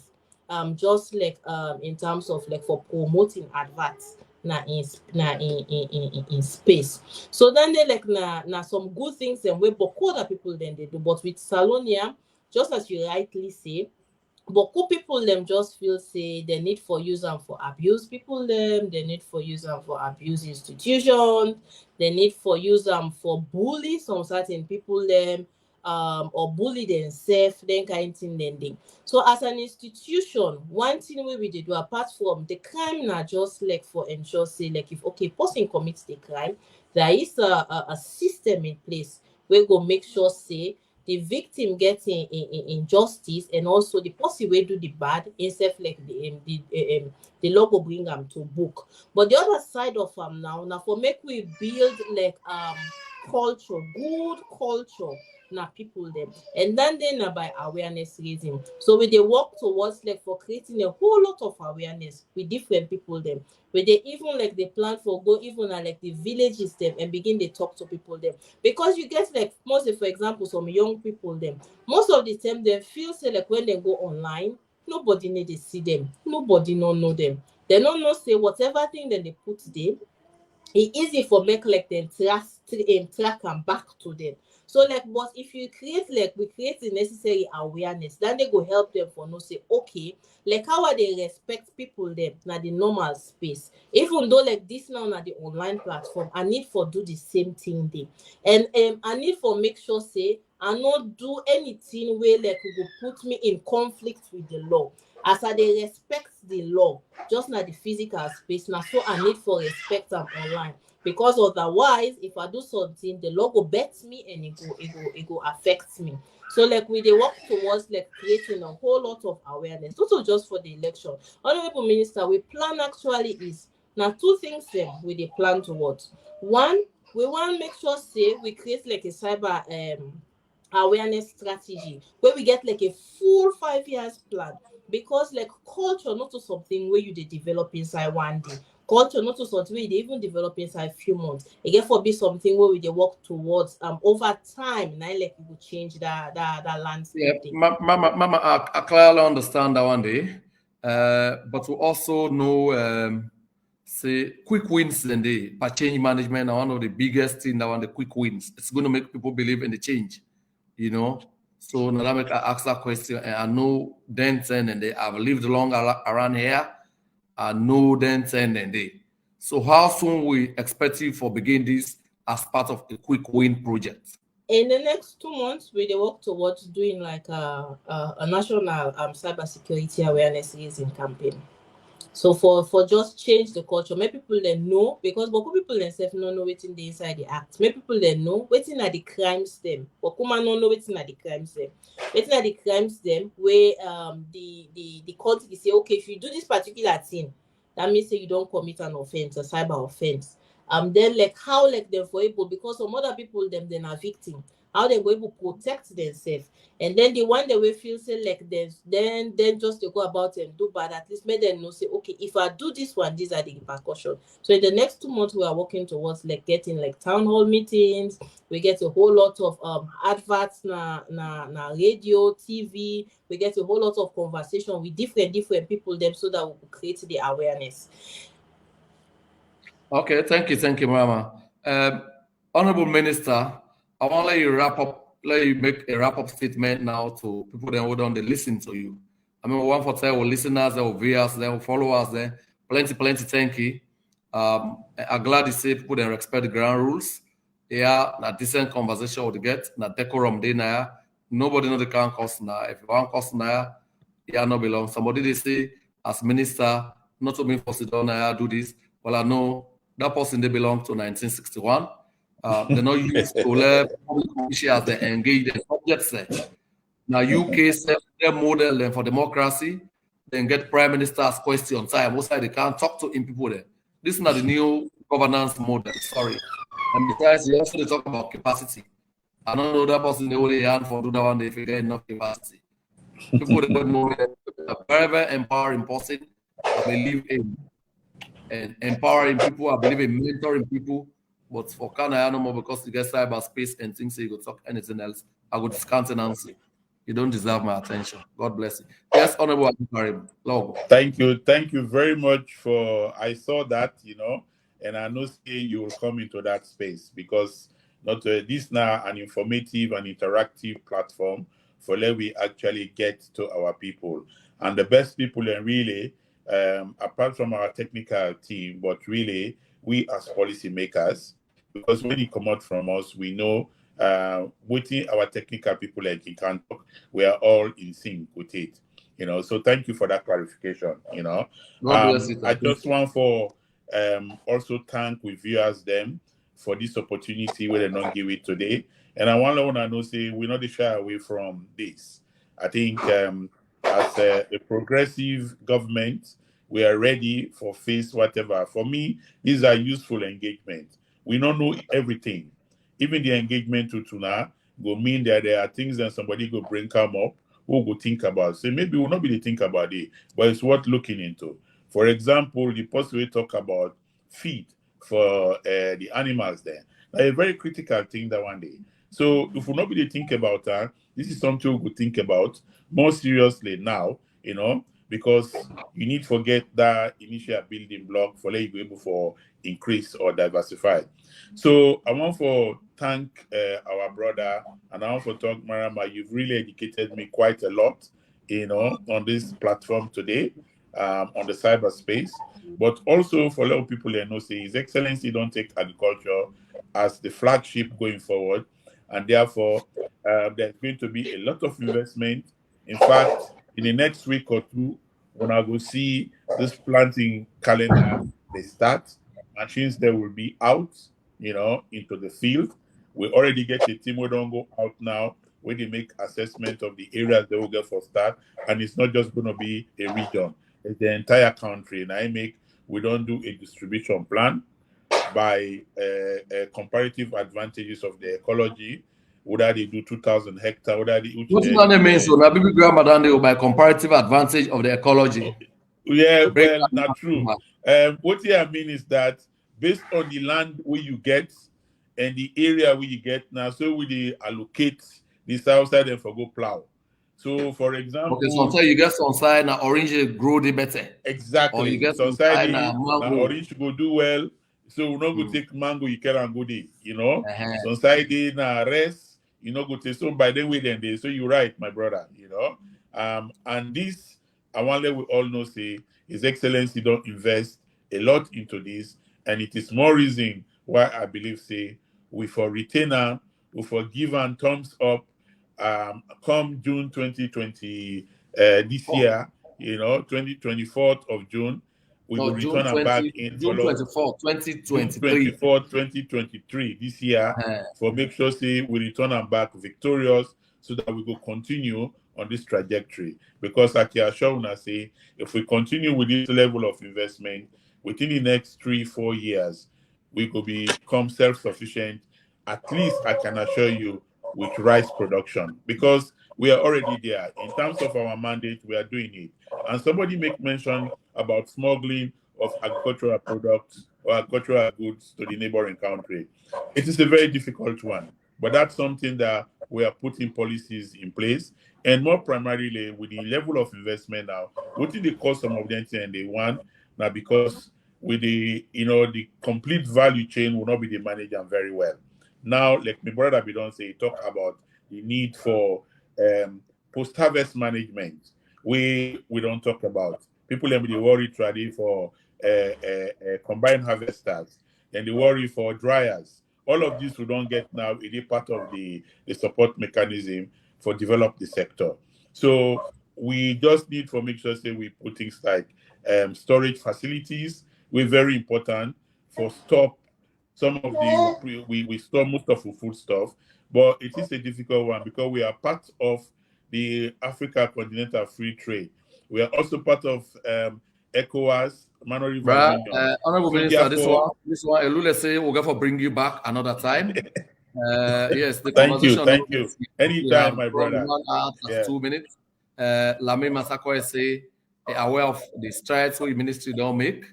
just like in terms of like for promoting adverts in space. So then they like na some good things and where Boko other people then they do, but with Salonia, just as you rightly say. But people them just feel say they need for use them for abuse people them, they need for use them for abuse institutions, they need for use them for bully some certain people them, or bully themselves, then kind of thing then. So as an institution, one thing we do apart from the crime now just like for ensure say like if person commits the crime, there is a system in place where go make sure say the victim gets in justice, and also the person will do the bad instead like the law will bring them to book. But the other side of them now for make we build like culture, good culture na people them, and then by awareness raising. So we they work towards like for creating a whole lot of awareness with different people them. Where they even like they plan for go even like the villages them and begin they talk to people them, because you get like mostly for example some young people them most of the time they feel say like when they go online nobody need to see them, nobody no know them, they don't know say whatever thing that they put there it's easy for make like them track and back to them. So like, but if you create like we create the necessary awareness, then they go help them for no say, okay, like how are they respect people them na the normal space. Even though like this now na the online platform, I need for do the same thing there. And I need for make sure say I not do anything where like go put me in conflict with the law. As I dey respect the law, just na the physical space na so I need for respect am online. Because otherwise, if I do something, the law go bet me and it go affect me. So like we dey work towards like creating a whole lot of awareness, not just for the election. Honorable Minister, we plan actually is now two things there we dey plan towards. One, we want to make sure say we create like a cyber awareness strategy where we get like a full 5 years plan, because like culture not to something where you dey develop inside one day. Culture not to something where you dey even develop inside few months. It get for be something where we dey work towards over time. Now like we will change that landscape. Yeah, Mama, I clearly understand that one day, but we also know, say, quick wins in the change management are one of the biggest thing that one the quick wins. It's going to make people believe in the change, you know. So now I ask that question, and I know then 10 and they have lived long around here. I know then 10 and they. So how soon we expect you for begin this as part of a quick win project? In the next 2 months, we dey work towards doing like a national cybersecurity awareness raising campaign. So for just change the culture, make people then know, because but people themselves no know wetin dey inside the act. Make people then know wetin are the crimes them. But kuma no know wetin are the crimes them. Wetin are the crimes them where the court dey say, okay, if you do this particular thing, that means say you don't commit an offense, a cyber offense. Then like how like them for able, because some other people them then are victim, how they go able protect themselves. And then the one that we feel say like this, then just to go about and do bad, at least make them know say, okay, if I do this one, these are the repercussions. So in the next 2 months, we are working towards like getting like town hall meetings. We get a whole lot of adverts na radio, TV. We get a whole lot of conversation with different people them, so that we will create the awareness. Okay, thank you, Mama. Honorable Minister, I want to let you make a wrap-up statement now to people that hold on, they listen to you. I mean, one for tell our listeners, our viewers, our followers, there, plenty, thank you. I'm glad to see people that respect the ground rules. Yeah, a decent conversation with get, na decorum day now. Nobody know the can cost now. If you want cost now, yeah, no belong. Somebody they say as minister, not to me for sit down now, do this. Well, I know that person they belong to 1961. They're not used to let public officials they engage the subject set. Now UK set their model then for democracy, then get prime minister's question time. Most they can't talk to in people there. This is not the new governance model. Sorry. And besides, you also talk about capacity. I don't know that person they only hand for do that one they figure enough capacity. People that don't know a very empowering person. I believe in and empowering people. I believe in mentoring people. But for Canada, no more because you get cyberspace and things, so you go talk anything else. I would discountenance you. You don't deserve my attention. God bless you. Yes, Honorable Karim. Thank you very much for. I saw that, and I know you will come into that space because not this now an informative and interactive platform for let we actually get to our people and the best people and really apart from our technical team, but really we as policymakers, because when you come out from us, we know within our technical people like you can talk, we are all in sync with it. So thank you for that clarification. I just want for also thank we viewers them for this opportunity where they don't give it today. And I want to know say we're not shy away from this. I think as a progressive government, we are ready for face whatever. For me, these are useful engagement. We don't know everything. Even the engagement to tuna will mean that there are things that somebody go bring come up who will think about. So maybe we'll not be to think about it, but it's worth looking into. For example, the person we talk about feed for the animals there. That's a very critical thing that one day. So if we not be to think about that, this is something we could think about more seriously now, because you need to forget that initial building block for let you be able for increase or diversify. So I want to thank our brother, and I want to talk Marama. You've really educated me quite a lot, on this platform today, on the cyberspace. But also for a lot of people that know, say His Excellency don't take agriculture as the flagship going forward, and therefore there's going to be a lot of investment. In fact, in the next week or two, when I go see this planting calendar, they start, machines that will be out, into the field. We already get a team who don't go out now, where they make assessment of the areas they will get for start, and it's not just going to be a region; it's the entire country. And we don't do a distribution plan by comparative advantages of the ecology. Whether they do 2,000 hectares, whether they What do you mean? So now, baby grandma they by comparative advantage of the ecology. Yeah, Break well, not true. What I mean is that based on the land where you get and the area where you get now, so we allocate the south side and for go plow. So, for example, okay, sometimes you get some side now orange grow the better. Exactly. Or you get some some side side now orange go do well. So we not go take mango, you can go there, Some side now rest, go take some by the way then they. So you're right, my brother, and this I want to let we all know say His Excellency don't invest a lot into this, and it is more reason why I believe say we for retainer, we for give and thumbs up come June 2020 this year, 24th of June, we will return them back in June 24, 2023. 2023 this year for make sure say we return them back victorious so that we will continue on this trajectory. Because like I assure say, if we continue with this level of investment within the next 3-4 years, we could become self-sufficient. At least I can assure you with rice production, because we are already there. In terms of our mandate, we are doing it. And somebody make mention about smuggling of agricultural products or agricultural goods to the neighboring country. It is a very difficult one, but that's something that we are putting policies in place. And more primarily, with the level of investment now, what did they cost some of them and they want now, because with the complete value chain will not be the manager very well. Now, like my brother Bidon say, talk about the need for post-harvest management. We don't talk about. People be worried already for combined harvesters, and they worry for dryers. All of this we don't get now. It is part of the support mechanism for develop the sector. So we just need to make sure say we put things like storage facilities. We're very important for stop some of the we store most of the food stuff, but it is a difficult one because we are part of the Africa Continental Free Trade. We are also part of ECOWAS, Mano River Union. Honorable Minister, this one, Elule say we're going to bring you back another time. Yes, the thank you. conversation. Anytime, my brother. 1 hour and 2 minutes. Lame Masako say aware of the strides we ministry don't make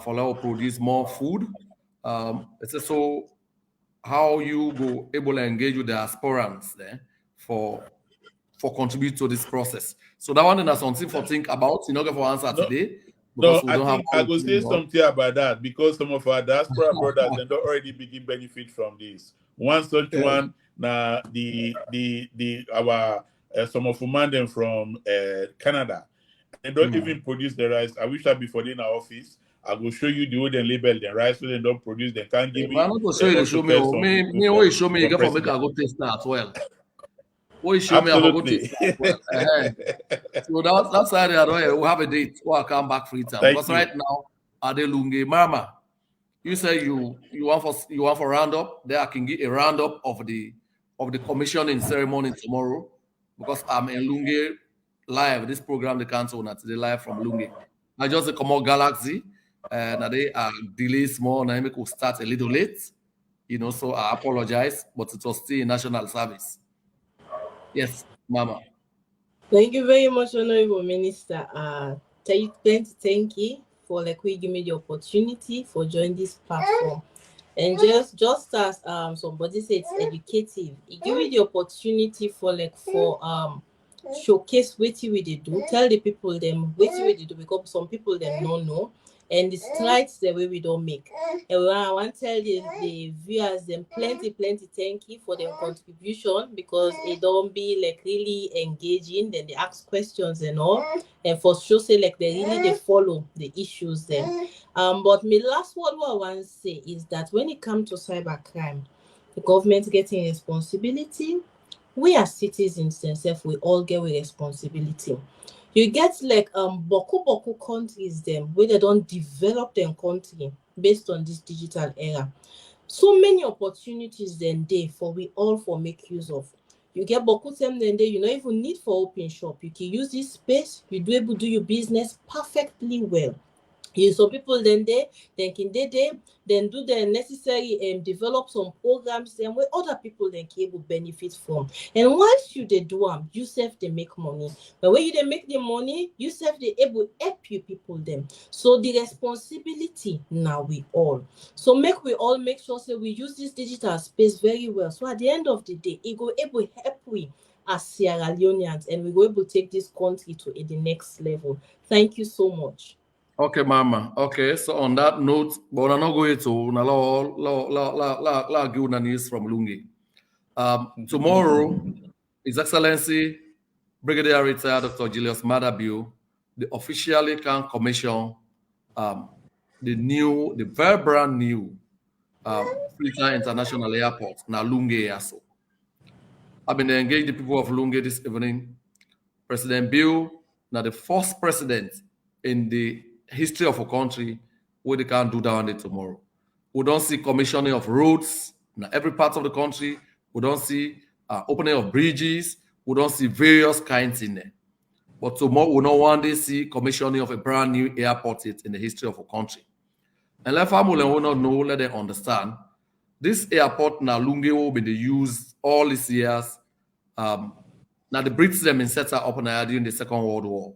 for now produce more food. So how you go able to engage with the aspirants there for contribute to this process. So that one is something for think about. You're not going to answer today. No, I think I will say something about that, because some of our diaspora brothers they don't already begin benefit from this. One such one now our some of them from Canada, they don't even produce the rice. I wish that before in our office I will show you the way they label the rice, so they don't produce. They can't give me. I'm not show you. Show me. Me, show me. You can make I go taste that as well. What show me? I go taste that as well. So that's why we'll have a date. Or I come back free time. Because right now, Lungi Mama, you say you want for roundup. There I can get a roundup of the commissioning ceremony tomorrow, because I'm in Lungi live. This program the council not today live from Lungi. I just come out Galaxy. Now they are delays more. Now we could start a little late, so I apologize, but it was still national service. Yes, Mama. Thank you very much, Honorable Minister. Thank you for giving me the opportunity for joining this platform. And just as somebody said, it's educative. It gives you the opportunity for showcase wetin we dey do, tell the people them wetin we dey do, because some people them no know, and the strides the way we don't make. And I want to tell the viewers them plenty thank you for their contribution, because it don't be like really engaging. Then they ask questions and all, and for sure say like they really they follow the issues then. But my last word what I want to say is that when it comes to cybercrime, the government getting responsibility. We as citizens themselves, we all get a responsibility. You get like boku countries them where they don't develop their country based on this digital era. So many opportunities then they for we all for make use of. You get boku them then they you don't even need for open shop. You can use this space, you do able do your business perfectly well. Some people then can then do the necessary develop some programs then where other people then can able benefit from. And once you they do them, you self they make money. But when you they make the money, you self they able help you people them. So the responsibility now we all. So make we all make sure say we use this digital space very well. So at the end of the day, it go able help we as Sierra Leoneans, and we go able to take this country to the next level. Thank you so much. Okay, Mama. Okay, so on that note, but we're not going to la give una news from Lungi. Tomorrow, His Excellency Brigadier Retired Dr. Julius Madabio, the officially can commission the very brand new Freetown International Airport, na Lungi Yaso. I've been engaged the people of Lungi this evening. President Bill, now the first president in the history of a country where they can't do down it tomorrow. We don't see commissioning of roads in every part of the country. We don't see opening of bridges. We don't see various kinds in there. But tomorrow, we don't one day see commissioning of a brand new airport in the history of a country. And let family will not know, let them understand. This airport now Lungi will be used all these years. Now the Brits them in set up during the Second World War.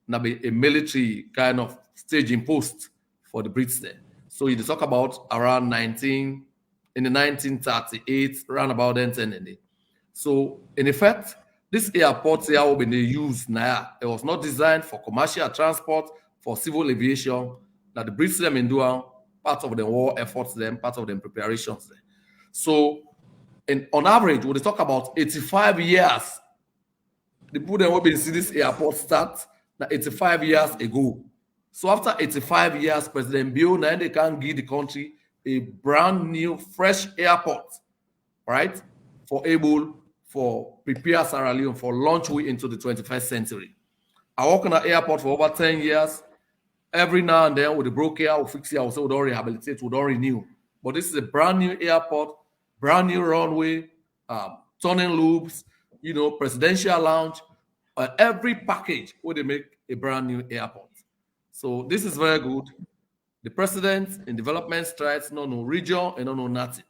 Now be a military kind of staging post for the Brits there. So you talk about around 1938, around about then 10. So in effect, this airport here will be used now. It was not designed for commercial transport, for civil aviation. Now the Brits them in doing part of the war efforts, them part of the preparations there. So on average, we talk about 85 years. The people that will be see this airport start 85 years ago. So after 85 years, President Bill now they can give the country a brand new, fresh airport, right? For prepare Sierra Leone for launch way into the 21st century. I work on an airport for over 10 years. Every now and then with the broke air, we'll fix it, we'll say we don't rehabilitate, we don't renew. But this is a brand new airport, brand new runway, turning loops, presidential lounge, every package where they make a brand new airport. So this is very good. The president in development strides, no region and no nothing.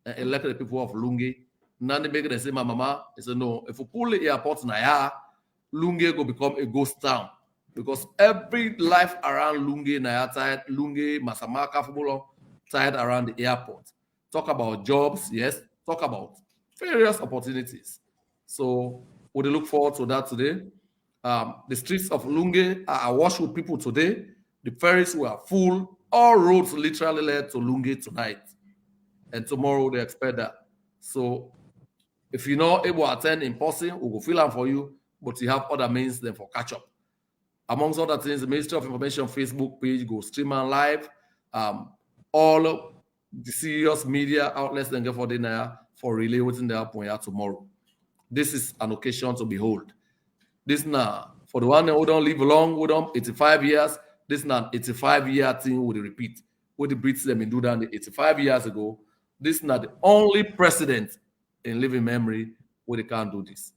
And elected the people of Lungi. Now they make the same mama. They say no, if we pull the airport now, Lungi will become a ghost town. Because every life around Lungi, Nayatide, Lungi, Masamaka, Fubulo, tied around the airport. Talk about jobs, yes. Talk about various opportunities. So we look forward to that today. The streets of Lungi are awash with people today. The ferries were full. All roads literally led to Lungi tonight. And tomorrow they expect that. So if you're not able to attend in person, we will fill out for you, but you have other means then for catch up. Amongst other things, the Ministry of Information Facebook page go stream and live. All the serious media outlets then get for dinner for relay within the point tomorrow. This is an occasion to behold. This now, for the one who don't live long with them, 85 years, this now 85-year thing will repeat. What the Brits them in do that 85 years ago. This is not the only precedent in living memory where they can't do this.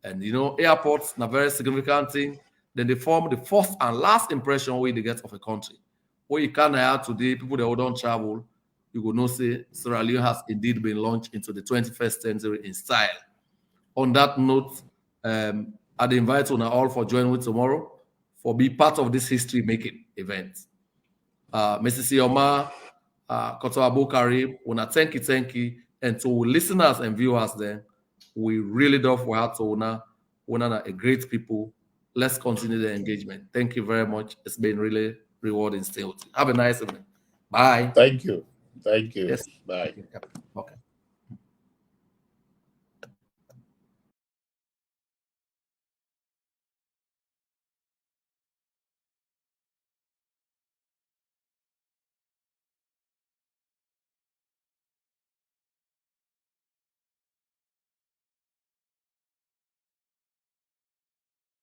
And airports are a very significant thing. Then they form the first and last impression where they get of a country. Where you can have today, people that don't travel, you will know say Sierra Leone has indeed been launched into the 21st century in style. On that note, I'd invite you all for joining me tomorrow for be part of this history-making event. Mrs. Sioma, Koto Abokari, una thank you, and to listeners and viewers then, we really do for her to una One are a great people. Let's continue the engagement. Thank you very much. It's been really rewarding still. Have a nice evening. Bye. Thank you. Thank you. Yes. Bye. Okay.